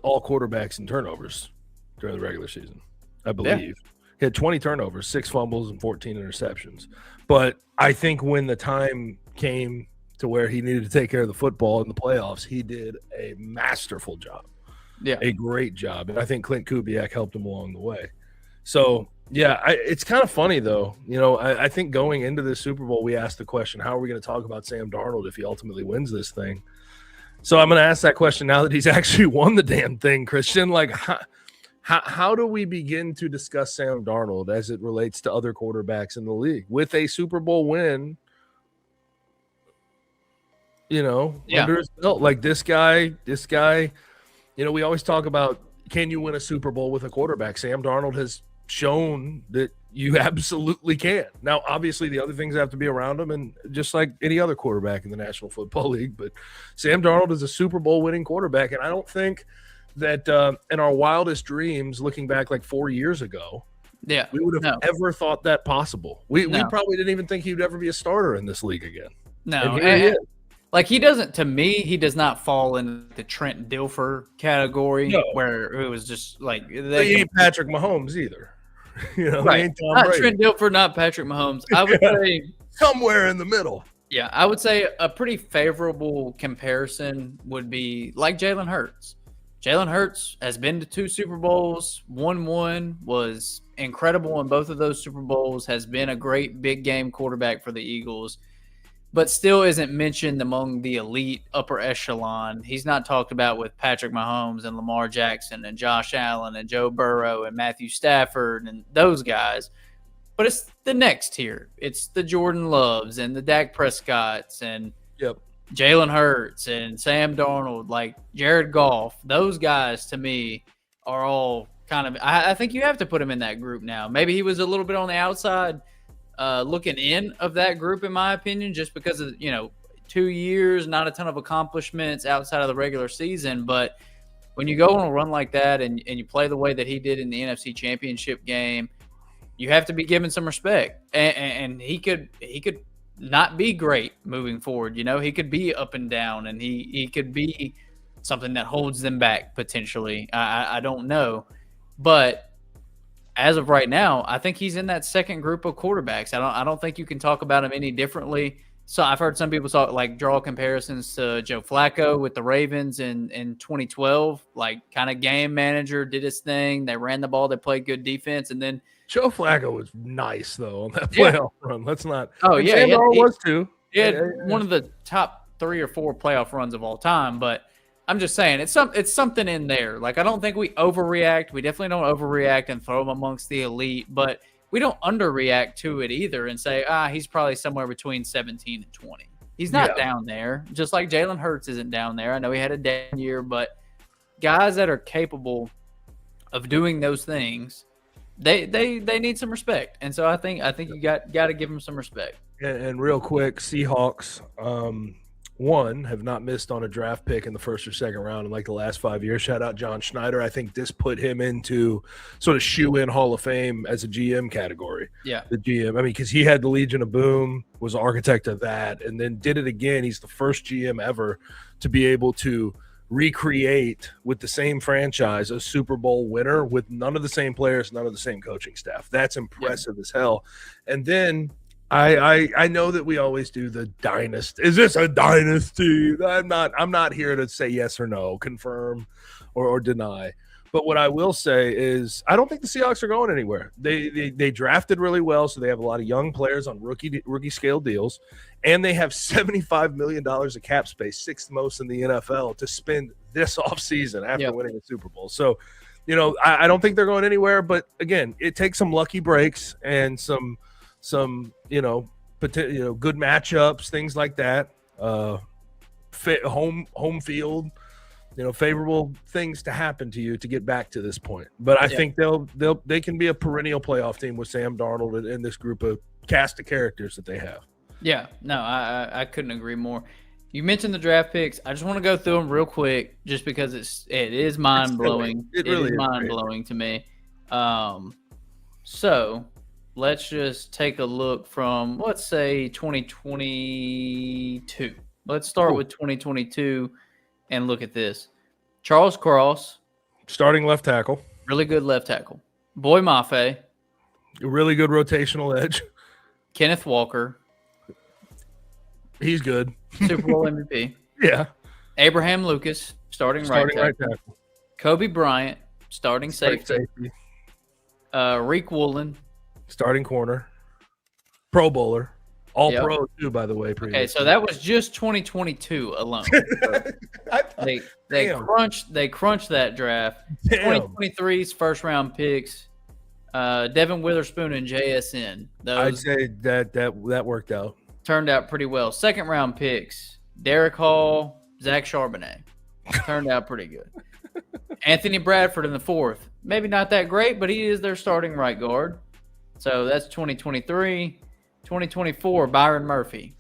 all quarterbacks in turnovers during the regular season, I believe. Yeah. He had 20 turnovers, 6 fumbles, and 14 interceptions. But I think when the time came to where he needed to take care of the football in the playoffs, he did a masterful job. Yeah, a great job. And I think Clint Kubiak helped him along the way. So, yeah, it's kind of funny, though. I think going into this Super Bowl, we asked the question, how are we going to talk about Sam Darnold if he ultimately wins this thing? So I'm going to ask that question now that he's actually won the damn thing, Christian. Like, how do we begin to discuss Sam Darnold as it relates to other quarterbacks in the league? With a Super Bowl win, under his belt, like this guy, we always talk about, can you win a Super Bowl with a quarterback? Sam Darnold has shown that you absolutely can. Now, obviously, the other things have to be around him, and just like any other quarterback in the National Football League, but Sam Darnold is a Super Bowl winning quarterback, and I don't think that in our wildest dreams, looking back like 4 years ago, we would have ever thought that possible. We probably didn't even think he would ever be a starter in this league again. No, and like he doesn't. To me, he does not fall in the Trent Dilfer category, where it was just like he ain't Patrick Mahomes either. Right? Ain't not Brady. Trent Dilfer, not Patrick Mahomes. I would say somewhere in the middle. Yeah, I would say a pretty favorable comparison would be like Jalen Hurts. Jalen Hurts has been to 2 Super Bowls, won one, was incredible in both of those Super Bowls, has been a great big game quarterback for the Eagles, but still isn't mentioned among the elite upper echelon. He's not talked about with Patrick Mahomes and Lamar Jackson and Josh Allen and Joe Burrow and Matthew Stafford and those guys. But it's the next tier. It's the Jordan Loves and the Dak Prescotts and Jalen Hurts and Sam Darnold, like Jared Goff. Those guys, to me, are all kind of – I think you have to put him in that group now. Maybe he was a little bit on the outside looking in of that group, in my opinion, just because of, 2 years, not a ton of accomplishments outside of the regular season. But when you go on a run like that and you play the way that he did in the NFC Championship game, you have to be given some respect. And he could not be great moving forward. He could be up and down, and he could be something that holds them back potentially. I don't know. But as of right now, I think he's in that second group of quarterbacks. I don't think you can talk about him any differently. So I've heard some people draw comparisons to Joe Flacco with the Ravens in 2012, like kind of game manager, did his thing. They ran the ball, they played good defense, and then Joe Flacco was nice though on that playoff run. Let's not. Oh yeah, he was too. He had one of the top 3 or 4 playoff runs of all time. But I'm just saying it's something in there. Like I don't think we overreact. We definitely don't overreact and throw him amongst the elite, but we don't underreact to it either and say he's probably somewhere between 17 and 20. He's not down there. Just like Jalen Hurts isn't down there. I know he had a down year, but guys that are capable of doing those things, they need some respect, and so I think you got to give them some respect. And real quick, Seahawks have not missed on a draft pick in the first or second round in like the last 5 years. Shout out John Schneider. I think this put him into sort of shoe-in Hall of Fame as a GM category. Yeah, the GM. I mean, because he had the Legion of Boom, was the architect of that, and then did it again. He's the first GM ever to be able to recreate with the same franchise a Super Bowl winner with none of the same players, none of the same coaching staff. That's impressive as hell. And then I know that we always do the dynasty. Is this a dynasty? I'm not here to say yes or no, confirm or deny. But what I will say is I don't think the Seahawks are going anywhere. They drafted really well, so they have a lot of young players on rookie scale deals, and they have $75 million of cap space, sixth most in the NFL, to spend this offseason after winning a Super Bowl. So, I don't think they're going anywhere. But again, it takes some lucky breaks and some good matchups, things like that. Home field. Favorable things to happen to you to get back to this point. But I think they can be a perennial playoff team with Sam Darnold and this group of cast of characters that they have. Yeah, no, I couldn't agree more. You mentioned the draft picks. I just want to go through them real quick, just because it is mind blowing. It really is mind blowing to me. So let's just take a look from, let's say, 2022. Let's start with 2022. And look at this. Charles Cross. Starting left tackle. Really good left tackle. Boy Mafe. A really good rotational edge. Kenneth Walker. He's good. Super Bowl MVP. Yeah. Abraham Lucas, starting right tackle. Kobe Bryant, starting safety. Reek Woolen. Starting corner. Pro Bowler. All pro too, by the way. Okay, so that was just 2022 alone. They crunched that draft. 2023's first round picks. Devin Witherspoon and JSN. I'd say that worked out. Turned out pretty well. Second round picks. Derek Hall, Zach Charbonnet. Turned out pretty good. Anthony Bradford in the fourth. Maybe not that great, but he is their starting right guard. So that's 2023. 2024, Byron Murphy.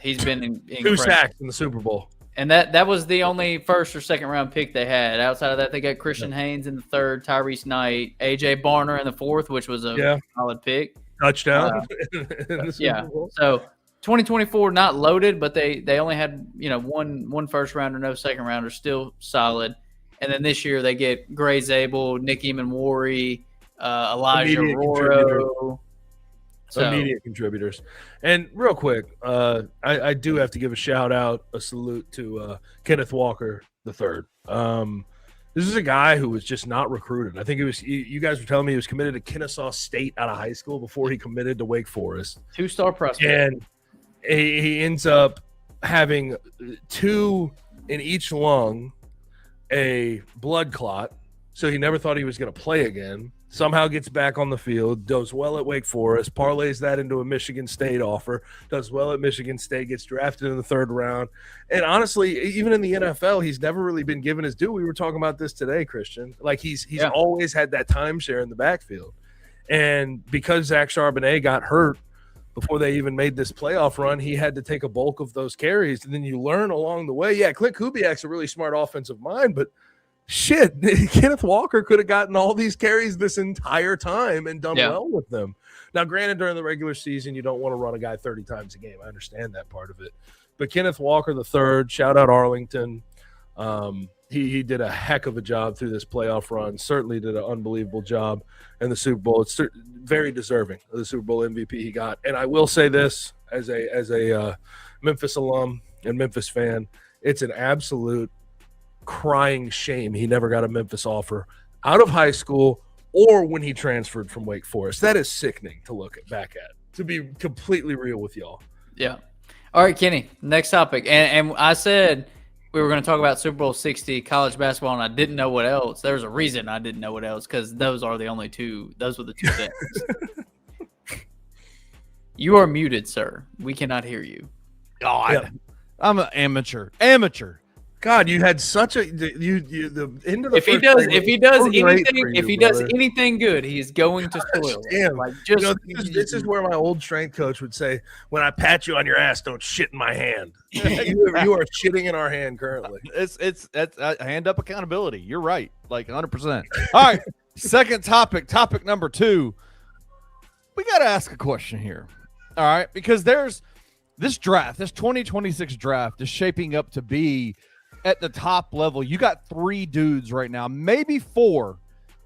He's been incredible. 2 sacks in the Super Bowl. And that was the only first or second round pick they had. Outside of that, they got Christian Haynes in the third, Tyrese Knight, A.J. Barner in the fourth, which was a solid pick. Touchdown in the Super Bowl. So 2024, not loaded, but they only had one first rounder, no second rounder, still solid. And then this year they get Gray Zabel, Nick Eamon-Worry, Elijah Roro. Immediate contributors. And real quick, I do have to give a shout out, a salute to Kenneth Walker III. This is a guy who was just not recruited. I think it was, you guys were telling me he was committed to Kennesaw State out of high school before he committed to Wake Forest. 2-star prospect. And he ends up having 2 in each lung, a blood clot. So he never thought he was going to play again. Somehow gets back on the field, does well at Wake Forest, parlays that into a Michigan State offer, does well at Michigan State, gets drafted in the 3rd round. And honestly, even in the NFL, he's never really been given his due. We were talking about this today, Christian. Like he's always had that timeshare in the backfield. And because Zach Charbonnet got hurt before they even made this playoff run, he had to take a bulk of those carries. And then you learn along the way, Clint Kubiak's a really smart offensive mind, but shit, Kenneth Walker could have gotten all these carries this entire time and done well with them. Now, granted, during the regular season, you don't want to run a guy 30 times a game. I understand that part of it. But Kenneth Walker III, shout out Arlington. He did a heck of a job through this playoff run. Certainly did an unbelievable job in the Super Bowl. It's very deserving of the Super Bowl MVP he got. And I will say this, as a Memphis alum and Memphis fan, it's an absolute crying shame he never got a Memphis offer out of high school or when he transferred from Wake Forest. That is sickening to look back at, to be completely real with y'all. Yeah. All right, Kenny, next topic. And I said we were going to talk about Super Bowl 60, college basketball, and I didn't know what else. There's a reason I didn't know what else, because those are the only two. Those were the 2 things. You are muted, sir. We cannot hear you. God, I'm an amateur. God, you had such a the end of the if he does anything good, he's going to spoil it. Like this is where my old strength coach would say, "When I pat you on your ass, don't shit in my hand." you are shitting in our hand currently. It's hand up accountability. You're right, like 100%. All right, second topic number 2. We got to ask a question here. All right, because there's this 2026 draft is shaping up to be at the top level. You got 3 dudes right now, maybe 4,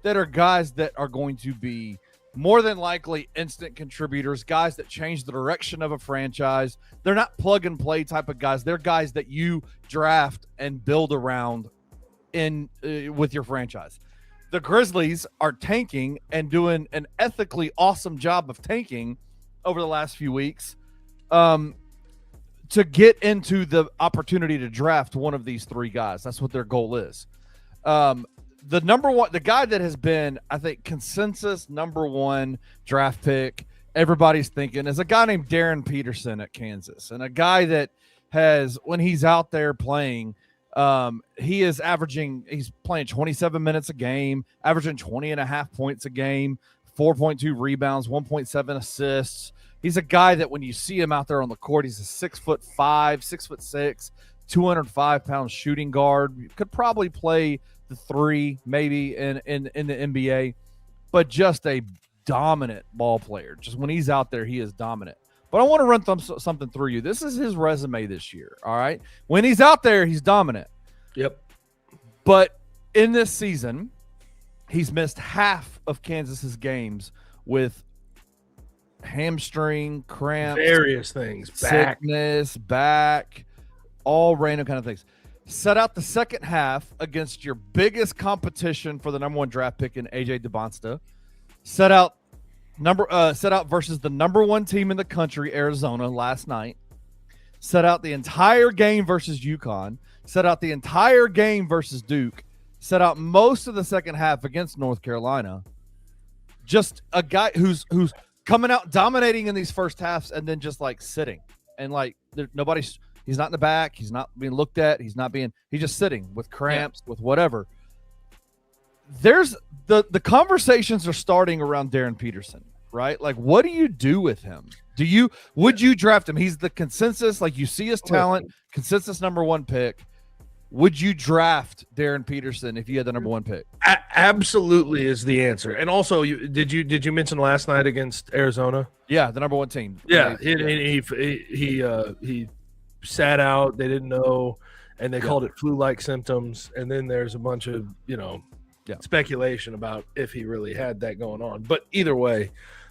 that are guys that are going to be more than likely instant contributors, guys that change the direction of a franchise. They're not plug and play type of guys. They're guys that you draft and build around with your franchise. The Grizzlies are tanking and doing an ethically awesome job of tanking over the last few weeks to get into the opportunity to draft one of these three guys. That's what their goal is. The number one, the guy that has been, I think, consensus number one draft pick, everybody's thinking, is a guy named Darryn Peterson at Kansas. And a guy that has, when he's out there playing, he's playing 27 minutes a game, averaging 20.5 points a game, 4.2 rebounds, 1.7 assists. He's a guy that when you see him out there on the court, he's a 6'5", 6'6", 205-pound shooting guard. Could probably play the three maybe in the NBA, but just a dominant ball player. Just when he's out there, he is dominant. But I want to run something through you. This is his resume this year, all right? When he's out there, he's dominant. Yep. But in this season, he's missed half of Kansas's games with hamstring, cramps, various things, sickness, back, all random kind of things. Set out the second half against your biggest competition for the number one draft pick in AJ DeBonsta. Set out versus the number one team in the country, Arizona, last night. Set out the entire game versus UConn. Set out the entire game versus Duke. Set out most of the second half against North Carolina. Just a guy who's coming out dominating in these first halves and then just like sitting and like he's not in the back. He's not being looked at. He's just sitting with cramps, with whatever. There's the conversations are starting around Darryn Peterson, right? Like, what do you do with him? Would you draft him? He's the consensus, like you see his talent, consensus number one pick. Would you draft Darryn Peterson if you had the number one pick? Absolutely is the answer. And also, did you mention last night against Arizona? Yeah, the number one team. Yeah, he sat out. They didn't know, and they called it flu-like symptoms. And then there's a bunch of speculation about if he really had that going on. But either way,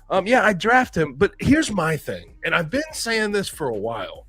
I draft him. But here's my thing, and I've been saying this for a while.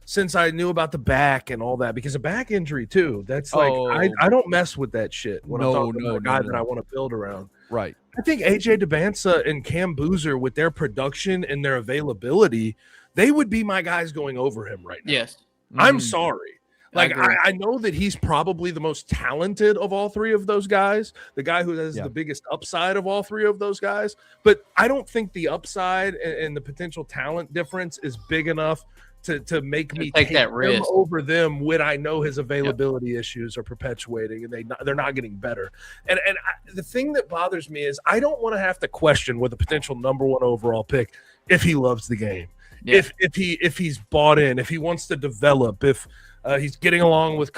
Since I knew about the back and all that, because a back injury too, that's like I don't mess with that shit when I'm talking about a guy that I want to build around. Right. I think AJ DeBansa and Cam Boozer, with their production and their availability, they would be my guys going over him right now. Yes. I'm sorry. Like I know that he's probably the most talented of all three of those guys, the guy who has the biggest upside of all three of those guys. But I don't think the upside and the potential talent difference is big enough to make me take that risk over them when I know his availability issues are perpetuating and they're not getting better. And the thing that bothers me is I don't want to have to question with a potential number one overall pick if he loves the game, if he's bought in, if he wants to develop, if he's getting along with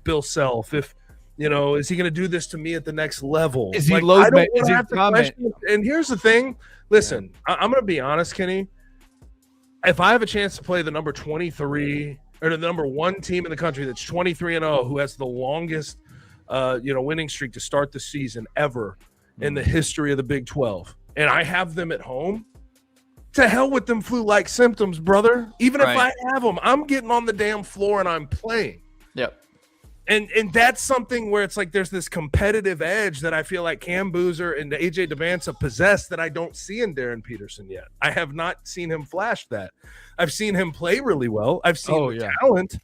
Bill Self, if is he going to do this to me at the next level? Is he And here's the thing. Listen, I'm going to be honest, Kenny. If I have a chance to play the number 23 or the number one team in the country that's 23-0, who has the longest, winning streak to start the season ever in the history of the Big 12, and I have them at home, to hell with them flu-like symptoms, brother. Even if I have them, I'm getting on the damn floor and I'm playing. Yep. And that's something where it's like there's this competitive edge that I feel like Cam Boozer and AJ DeBansa possess that I don't see in Darryn Peterson yet. I have not seen him flash that. I've seen him play really well. I've seen talent,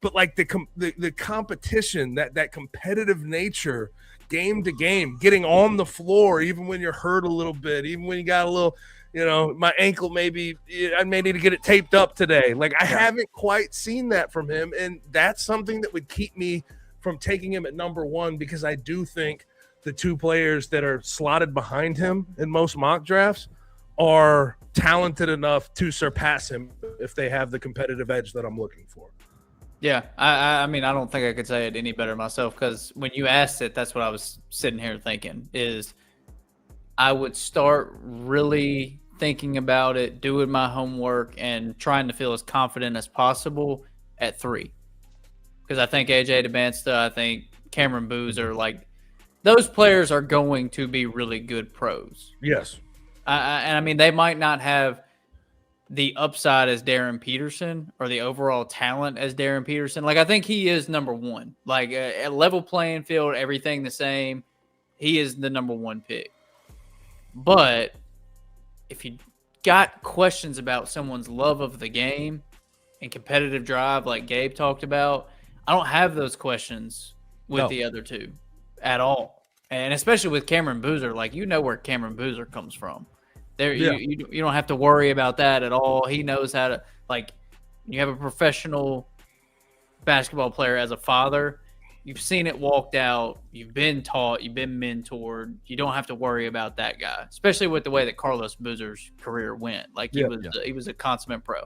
but like the competition, that competitive nature, game to game, getting on the floor, even when you're hurt a little bit, even when you got a little, my ankle I may need to get it taped up today. Like I haven't quite seen that from him. And that's something that would keep me from taking him at number one, because I do think the two players that are slotted behind him in most mock drafts are talented enough to surpass him if they have the competitive edge that I'm looking for. Yeah. I mean, I don't think I could say it any better myself, because when you asked it, that's what I was sitting here thinking is I would start really thinking about it, doing my homework, and trying to feel as confident as possible at 3. Because I think AJ DeBansta, I think Cameron Boozer, like those players are going to be really good pros. Yes. And I mean, they might not have the upside as Darryn Peterson or the overall talent as Darryn Peterson. Like, I think he is number one. Like, a level playing field, everything the same. He is the number one pick. But if you got questions about someone's love of the game and competitive drive, like Gabe talked about, I don't have those questions with the other two at all. And especially with Cameron Boozer, like, you know where Cameron Boozer comes from. There, you don't have to worry about that at all. He knows how to, like, you have a professional basketball player as a father. You've seen it walked out. You've been taught. You've been mentored. You don't have to worry about that guy, especially with the way that Carlos Boozer's career went. Like, he was a consummate pro.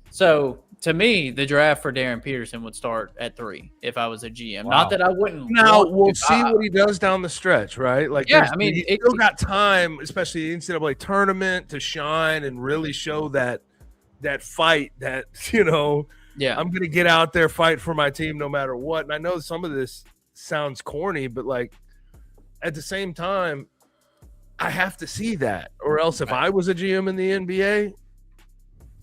So, to me, the draft for Darryn Peterson would start at 3 if I was a GM. Wow. Not that I wouldn't. Now, we'll see what he does down the stretch, right? Like, yeah, I mean, he's still got time, especially the NCAA tournament, to shine and really show that fight that, you know, I'm going to get out there, fight for my team no matter what. And I know some of this sounds corny, but, like, at the same time, I have to see that. Or else if I was a GM in the NBA –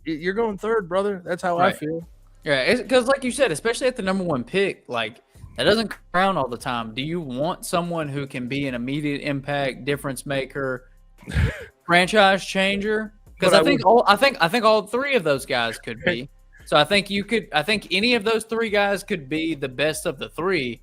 you're going third, brother. That's how I feel. Yeah, because like you said, especially at the number one pick, like, that doesn't come around all the time. Do you want someone who can be an immediate impact, difference maker, franchise changer? Because I think all 3 of those guys could be. So I think any of those 3 guys could be the best of the 3.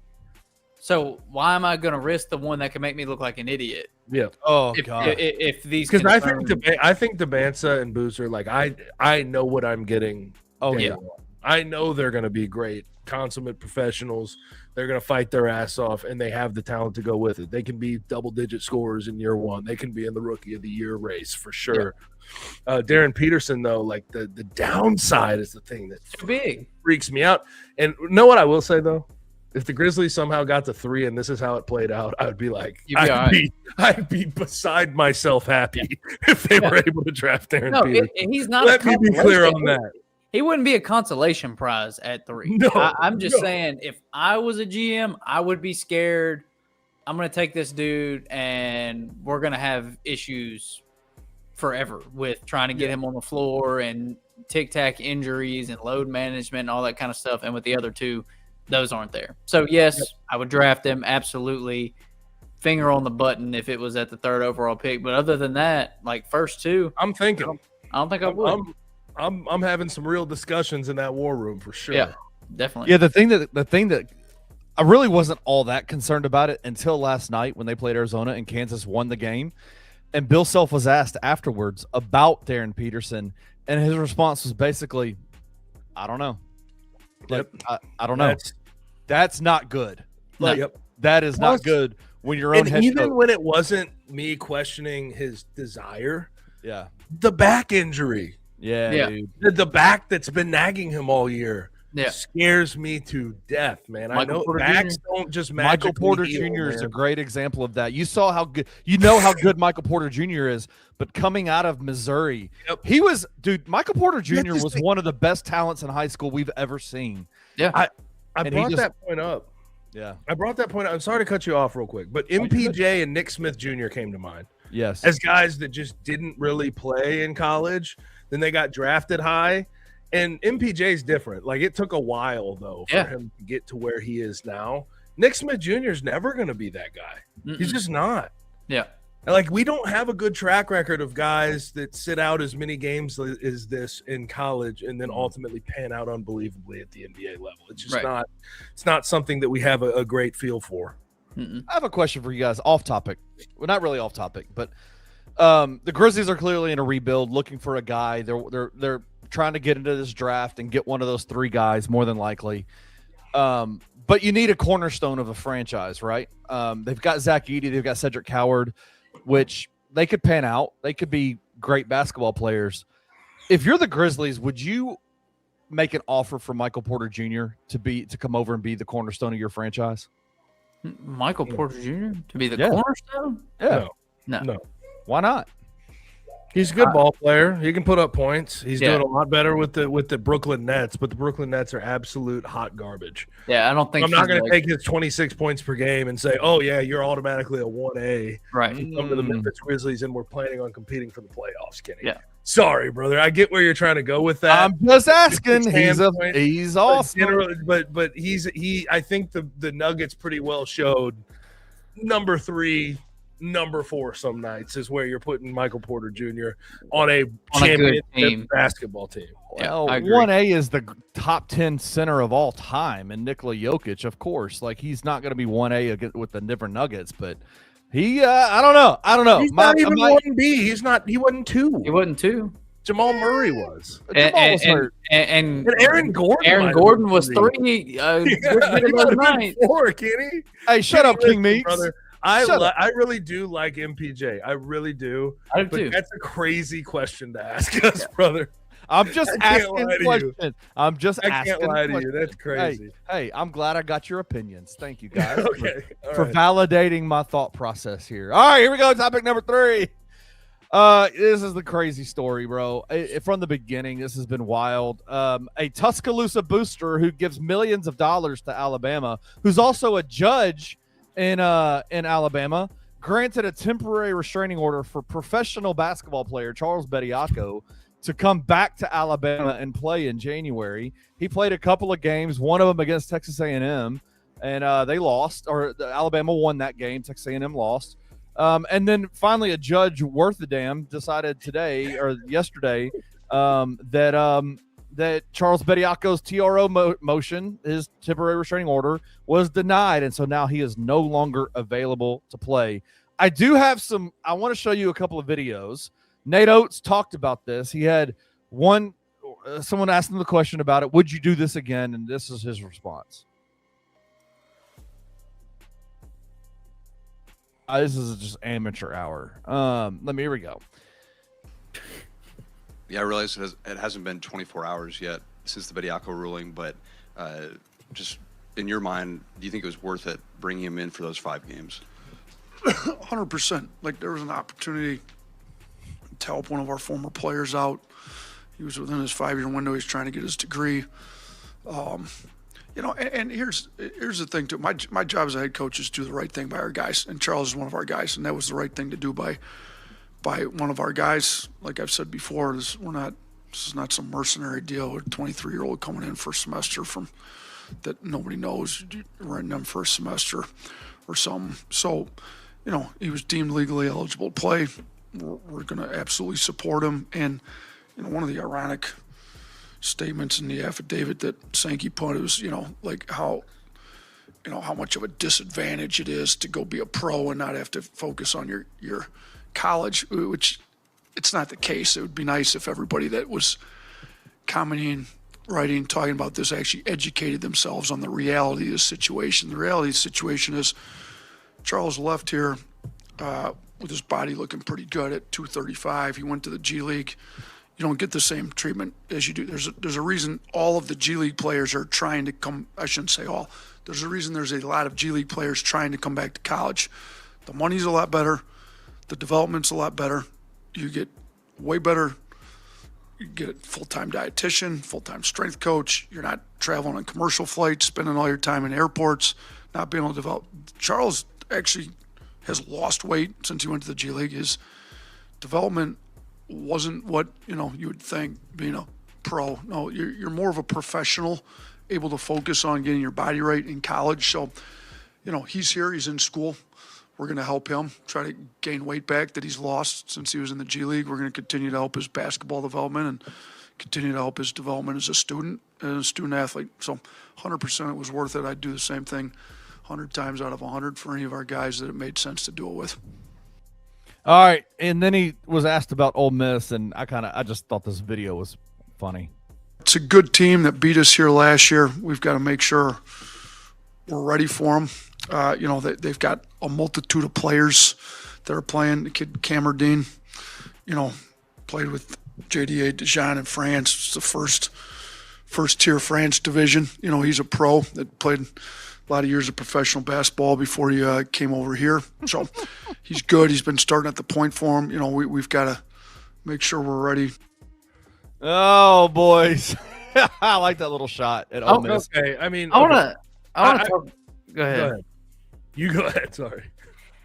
So why am I going to risk the one that can make me look like an idiot? Yeah. Oh God. If these, because I think Debanza and Boozer, like, I know what I'm getting. Oh yeah. I know they're going to be great, consummate professionals. They're going to fight their ass off, and they have the talent to go with it. They can be double-digit scorers in year 1. They can be in the Rookie of the Year race for sure. Yeah. Darryn Peterson, though, like, the downside is the thing that too big freaks me out. And you know what I will say though? If the Grizzlies somehow got to 3 and this is how it played out, I would be like, I'd be beside myself happy if they were able to draft Darryn Peterson. He's not. Let me be clear on that. He wouldn't be a consolation prize at 3. No, I'm just saying, if I was a GM, I would be scared. I'm going to take this dude, and we're going to have issues forever with trying to get him on the floor and tic-tac injuries and load management and all that kind of stuff. And with the other 2, those aren't there. So, yes, I would draft him, absolutely. Finger on the button if it was at the 3rd overall pick. But other than that, like, first 2, I'm thinking. I don't think I would. I'm having some real discussions in that war room for sure. Yeah, definitely. Yeah, the thing that I really wasn't all that concerned about it until last night when they played Arizona and Kansas won the game. And Bill Self was asked afterwards about Darryn Peterson, and his response was basically, I don't know. Like, I don't know. That's not good. Like, that is not good when your own head even when it wasn't me questioning his desire. Yeah. The back injury. Yeah. Dude. The back that's been nagging him all year scares me to death, man. I know backs don't just Michael Porter Jr. is a great example of that. You saw how good, how good Michael Porter Jr. is, but coming out of Missouri, he was, dude, Michael Porter Jr. was one of the best talents in high school we've ever seen. Yeah. I brought that point up. Yeah. I brought that point up. I'm sorry to cut you off real quick, but MPJ and Nick Smith Jr. came to mind. Yes. As guys that just didn't really play in college. Then they got drafted high, and MPJ's different. Like, it took a while though for him to get to where he is now. Nick Smith Jr. is never going to be that guy. He's just not. Yeah. Like, we don't have a good track record of guys that sit out as many games as this in college and then ultimately pan out unbelievably at the NBA level. It's just not. It's not something that we have a great feel for. I have a question for you guys, off topic. Well, not really off topic, but. The Grizzlies are clearly in a rebuild, looking for a guy. They're trying to get into this draft and get one of those 3 guys, more than likely. But you need a cornerstone of a franchise, right? They've got Zach Edey, they've got Cedric Howard, which they could pan out. They could be great basketball players. If you're the Grizzlies, would you make an offer for Michael Porter Jr. to come over and be the cornerstone of your franchise? Michael Porter Jr. to be the cornerstone? Yeah. No. Why not? He's a good ball player. He can put up points. He's Yeah. doing a lot better with the Brooklyn Nets, but the Brooklyn Nets are absolute hot garbage. Yeah, I don't think I'm not he's going to take his 26 points per game and say, "Oh yeah, you're automatically a 1A." right. Come to the Memphis Grizzlies, and we're planning on competing for the playoffs, Kenny. Yeah. Sorry, brother. I get where you're trying to go with that. I'm just asking. He's But awesome. generally, but he. I think the Nuggets pretty well showed number 3, number 4 some nights is where you're putting Michael Porter Jr. on a championship team. basketball team. Well, I agree. 1A is the top 10 center of all time, and Nikola Jokic, of course. Like, he's not going to be 1A with the Denver Nuggets, but he, I don't know. He's not even 1B. He wasn't 2. He wasn't 2. Jamal Murray was. Jamal was hurt. And Aaron Gordon. Aaron Gordon was 3. He might have been 4, Kenny. Hey, shut up, King Meeks. Brother. I really do like MPJ. I really do. I do but too. that's a crazy question to ask us, brother. I'm just I can't asking lie to questions. you. I'm just I asking can't lie to you. questions. That's crazy. Hey, I'm glad I got your opinions. Thank you, guys, Okay. All for right. validating my thought process here. All right, here we go. Topic number 3. This is the crazy story, bro. From the beginning, this has been wild. A Tuscaloosa booster who gives millions of dollars to Alabama, who's also a judge in Alabama, granted a temporary restraining order for professional basketball player Charles Bediako to come back to Alabama and play in January. He played a couple of games, one of them against Texas A&M, and they lost, or Alabama won that game. Texas A&M lost. And then finally a judge worth a damn decided today or yesterday that Charles Bediako's TRO motion, his temporary restraining order, was denied. And so now he is no longer available to play. I do have I want to show you a couple of videos. Nate Oates talked about this. He had someone asked him the question about it. Would you do this again? And this is his response. This is just amateur hour. Here we go. Yeah, I realize it hasn't been 24 hours yet since the Bediako ruling, but just in your mind, do you think it was worth it bringing him in for those 5 games? 100%. Like, there was an opportunity to help one of our former players out. He was within his 5-year window. He's trying to get his degree. And here's the thing too. My job as a head coach is to do the right thing by our guys, and Charles is one of our guys, and that was the right thing to do by one of our guys. Like I've said before, this is not some mercenary deal. A 23-year-old coming in for a semester from that nobody knows, renting them for a semester or something. So, he was deemed legally eligible to play. We're going to absolutely support him. And one of the ironic statements in the affidavit that Sankey put was, like how much of a disadvantage it is to go be a pro and not have to focus on your college, which it's not the case. It would be nice if everybody that was commenting, writing, talking about this actually educated themselves on the reality of the situation. The reality of the situation is Charles left here with his body looking pretty good at 235. He went to the G League. You don't get the same treatment as you do. There's a reason all of the G League players are trying to come. I shouldn't say all. There's a reason there's a lot of G League players trying to come back to college. The money's a lot better. The development's a lot better. You get way better. You get a full-time dietitian, full-time strength coach. You're not traveling on commercial flights, spending all your time in airports, not being able to develop. Charles actually has lost weight since he went to the G League. His development wasn't what you would think being a pro. No, you're more of a professional, able to focus on getting your body right in college. So, he's here, he's in school. We're going to help him try to gain weight back that he's lost since he was in the G League. We're going to continue to help his basketball development and continue to help his development as a student and a student athlete. So 100% it was worth it. I'd do the same thing 100 times out of 100 for any of our guys that it made sense to do it with. All right, and then he was asked about Ole Miss, and I just thought this video was funny. It's a good team that beat us here last year. We've got to make sure we're ready for them. They've got a multitude of players that are playing. The kid Camerdine, played with JDA Dijon in France. It's the first tier France division. He's a pro that played a lot of years of professional basketball before he came over here. So he's good. He's been starting at the point for him. We've got to make sure we're ready. Oh, boys. I like that little shot at Ole Miss. Okay, I mean, I want okay. to. I want to talk. Go ahead. Go ahead. You go ahead. Sorry.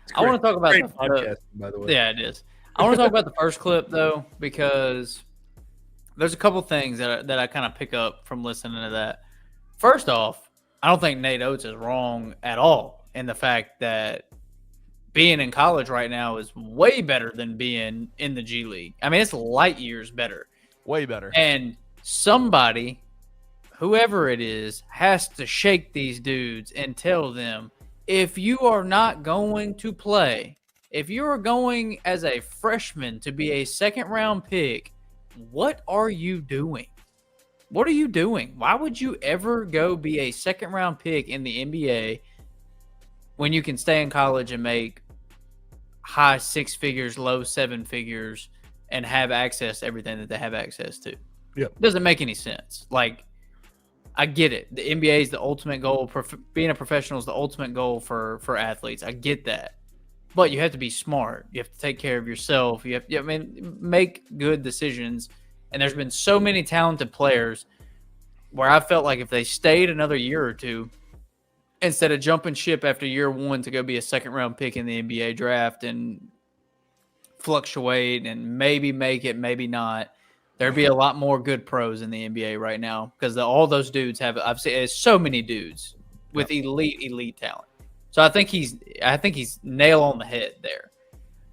It's I want to talk about great the podcasting, by the way. Yeah, it is. I want to talk about the first clip though, because there's a couple things that I kind of pick up from listening to that. First off, I don't think Nate Oates is wrong at all in the fact that being in college right now is way better than being in the G League. I mean, it's light years better. Way better. And somebody, whoever it is, has to shake these dudes and tell them, if you are not going to play, if you are going as a freshman to be a second-round pick, what are you doing? What are you doing? Why would you ever go be a second-round pick in the NBA when you can stay in college and make high six figures, low seven figures, and have access to everything that they have access to? Yep. It doesn't make any sense. Like, I get it. The NBA is the ultimate goal. Being a professional is the ultimate goal for athletes. I get that. But you have to be smart. You have to take care of yourself. You have to, make good decisions. And there's been so many talented players where I felt like if they stayed another year or two, instead of jumping ship after year one to go be a second-round pick in the NBA draft and fluctuate and maybe make it, maybe not, there'd be a lot more good pros in the NBA right now because all those dudes I've seen so many dudes with elite talent. So I think he's nail on the head there.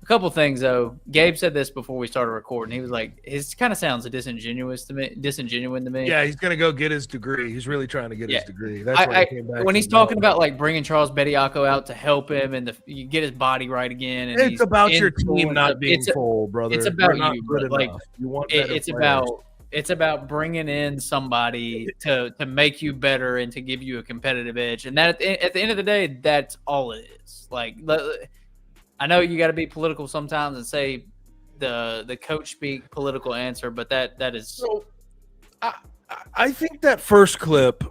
A couple things though. Gabe said this before we started recording. He was like, "His kind of sounds disingenuous to me." Yeah, he's gonna go get his degree. He's really trying to get his degree. That's why he came back. When he's talking about like bringing Charles Bediako out to help him and you get his body right again, and it's about your team not being full, brother. It's about you, brother. Like you want it's about bringing in somebody to make you better and to give you a competitive edge. And that at the end of the day, that's all it is. Like, I know you got to be political sometimes and say the coach speak political answer, but that is. So, I think that first clip,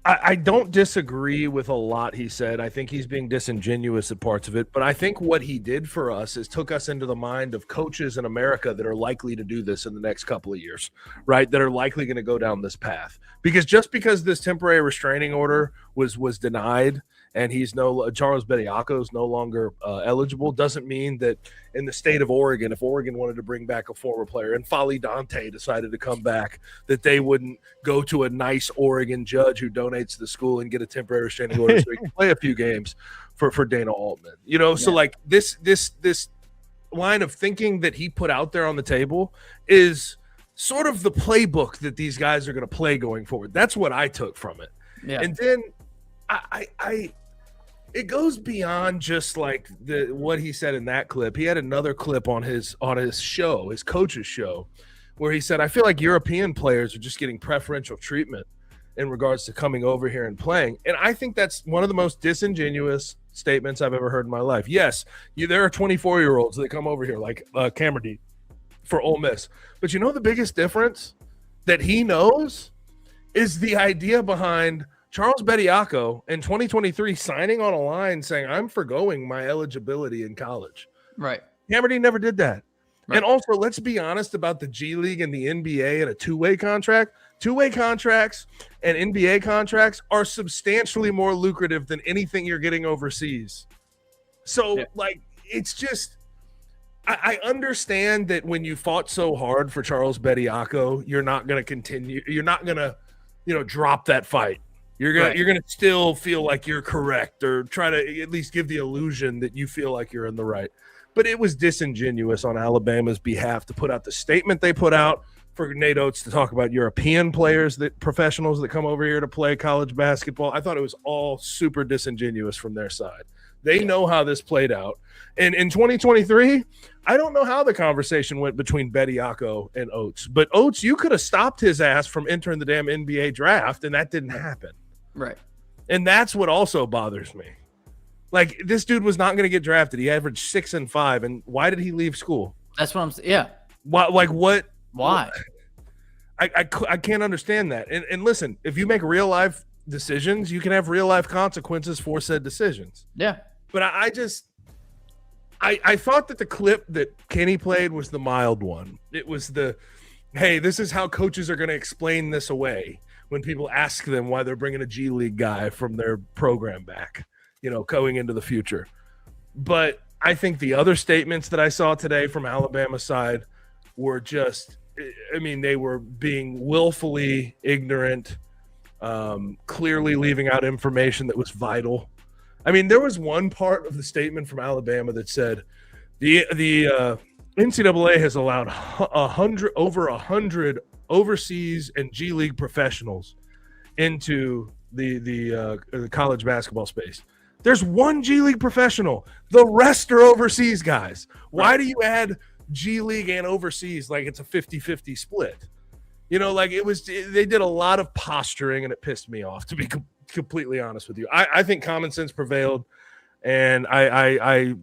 I don't disagree with a lot he said. I think he's being disingenuous at parts of it, but I think what he did for us is took us into the mind of coaches in America that are likely to do this in the next couple of years, right? That are likely going to go down this path. Because just because this temporary restraining order was denied and Charles Bediako is no longer eligible, doesn't mean that in the state of Oregon, if Oregon wanted to bring back a former player and Fali Dante decided to come back, that they wouldn't go to a nice Oregon judge who donates to the school and get a temporary restraining order so he can play a few games for Dana Altman. So like this line of thinking that he put out there on the table is sort of the playbook that these guys are going to play going forward. That's what I took from it. Yeah. And then it goes beyond just like what he said in that clip. He had another clip on his show, his coach's show, where he said, I feel like European players are just getting preferential treatment in regards to coming over here and playing. And I think that's one of the most disingenuous statements I've ever heard in my life. Yes, there are 24-year-olds that come over here like Cameron for Ole Miss. But the biggest difference that he knows is the idea behind Charles Bediako in 2023 signing on a line saying, I'm forgoing my eligibility in college. Right. Cameron never did that. Right. And also, let's be honest about the G League and the NBA and a two-way contract. Two-way contracts and NBA contracts are substantially more lucrative than anything you're getting overseas. So, it's just I understand that when you fought so hard for Charles Bediako, you're not going to continue. You're not going to, drop that fight. You're gonna still feel like you're correct or try to at least give the illusion that you feel like you're in the right. But it was disingenuous on Alabama's behalf to put out the statement they put out for Nate Oates to talk about European players, professionals that come over here to play college basketball. I thought it was all super disingenuous from their side. They know how this played out. And in 2023, I don't know how the conversation went between Bediako and Oates. But Oates, you could have stopped his ass from entering the damn NBA draft, and that didn't happen. Right. And that's what also bothers me. Like, this dude was not going to get drafted. He averaged 6 and 5. And why did he leave school? That's what I'm saying. Yeah. Why? Like, what? Why? I can't understand that. And listen, if you make real life decisions, you can have real life consequences for said decisions. Yeah. But I thought that the clip that Kenny played was the mild one. It was the, hey, this is how coaches are going to explain this away when people ask them why they're bringing a G League guy from their program back, going into the future. But I think the other statements that I saw today from Alabama's side were just, they were being willfully ignorant, clearly leaving out information that was vital. There was one part of the statement from Alabama that said the NCAA has allowed over 100 overseas and G League professionals into the college basketball space. There's one G League professional. The rest are overseas guys. Why do you add G League and overseas like it's a 50-50 split? They did a lot of posturing, and it pissed me off, to be completely honest with you. I think common sense prevailed, and I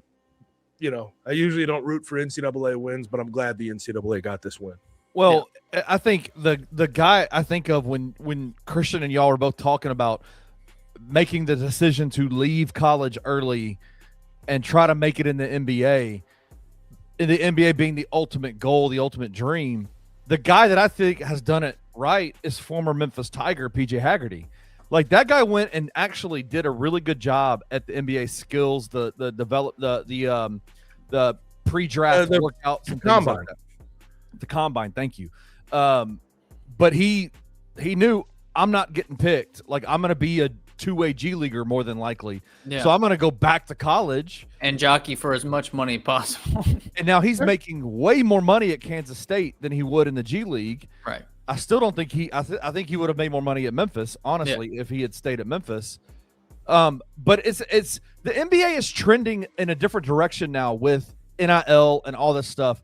usually don't root for NCAA wins, but I'm glad the NCAA got this win. Well, yeah. I think the guy I think of when Christian and y'all are both talking about making the decision to leave college early and try to make it in the NBA, and the NBA being the ultimate goal, the ultimate dream, the guy that I think has done it right is former Memphis Tiger PJ Haggerty. Like, that guy went and actually did a really good job at the NBA skills, the pre-draft workouts and things like that. The combine, thank you. But he knew, I'm not getting picked. Like, I'm going to be a two-way G leaguer more than likely. Yeah. So I'm going to go back to college and jockey for as much money as possible. And now he's making way more money at Kansas State than he would in the G League. Right. I still don't think I think he would have made more money at Memphis, honestly, if he had stayed at Memphis. But it's the NBA is trending in a different direction now with NIL and all this stuff.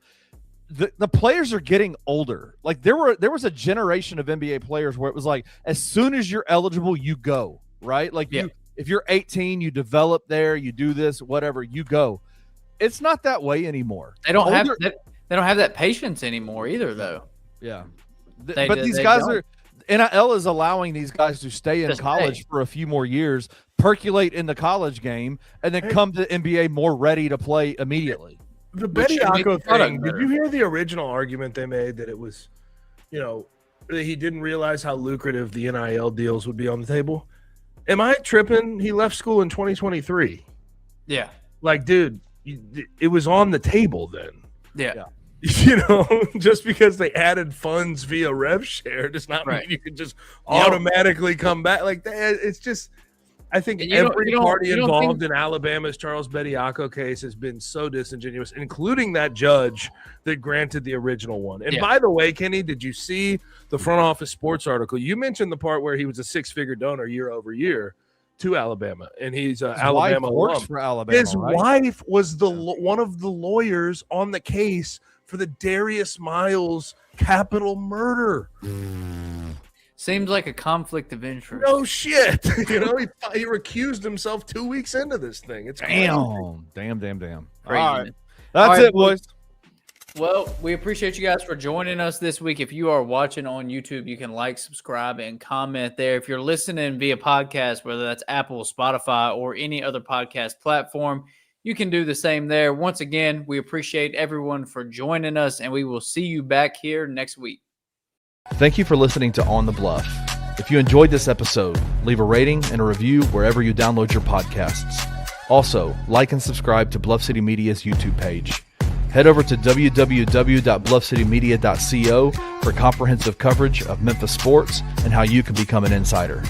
The players are getting older. Like, there was a generation of NBA players where it was like, as soon as you're eligible, you go, right? Like, if you're 18, you develop there, you do this, whatever, you go. It's not that way anymore. They don't have that patience anymore either, though. Yeah. But these guys are – NIL is allowing these guys to stay in college for a few more years, percolate in the college game, and then come to the NBA more ready to play immediately. The Bediako thing, did you hear the original argument they made that it was, that he didn't realize how lucrative the NIL deals would be on the table? Am I tripping? He left school in 2023. Yeah. Like, dude, it was on the table then. Yeah. Just because they added funds via rev share does not mean you can just automatically come back like that. It's just, I think every party involved in Alabama's Charles Bediako case has been so disingenuous, including that judge that granted the original one. And by the way, Kenny, did you see the Front Office Sports article? You mentioned the part where he was a 6-figure donor year over year to Alabama, and he's Alabama works for Alabama. His wife was one of the lawyers on the case for the Darius Miles capital murder. Seems like a conflict of interest. No shit. He recused himself 2 weeks into this thing. It's damn. Crazy. All right. That's it, boys. Well, we appreciate you guys for joining us this week. If you are watching on YouTube, you can like, subscribe, and comment there. If you're listening via podcast, whether that's Apple, Spotify, or any other podcast platform, you can do the same there. Once again, we appreciate everyone for joining us, and we will see you back here next week. Thank you for listening to On the Bluff. If you enjoyed this episode, leave a rating and a review wherever you download your podcasts. Also, like and subscribe to Bluff City Media's YouTube page. Head over to www.bluffcitymedia.co for comprehensive coverage of Memphis sports and how you can become an insider.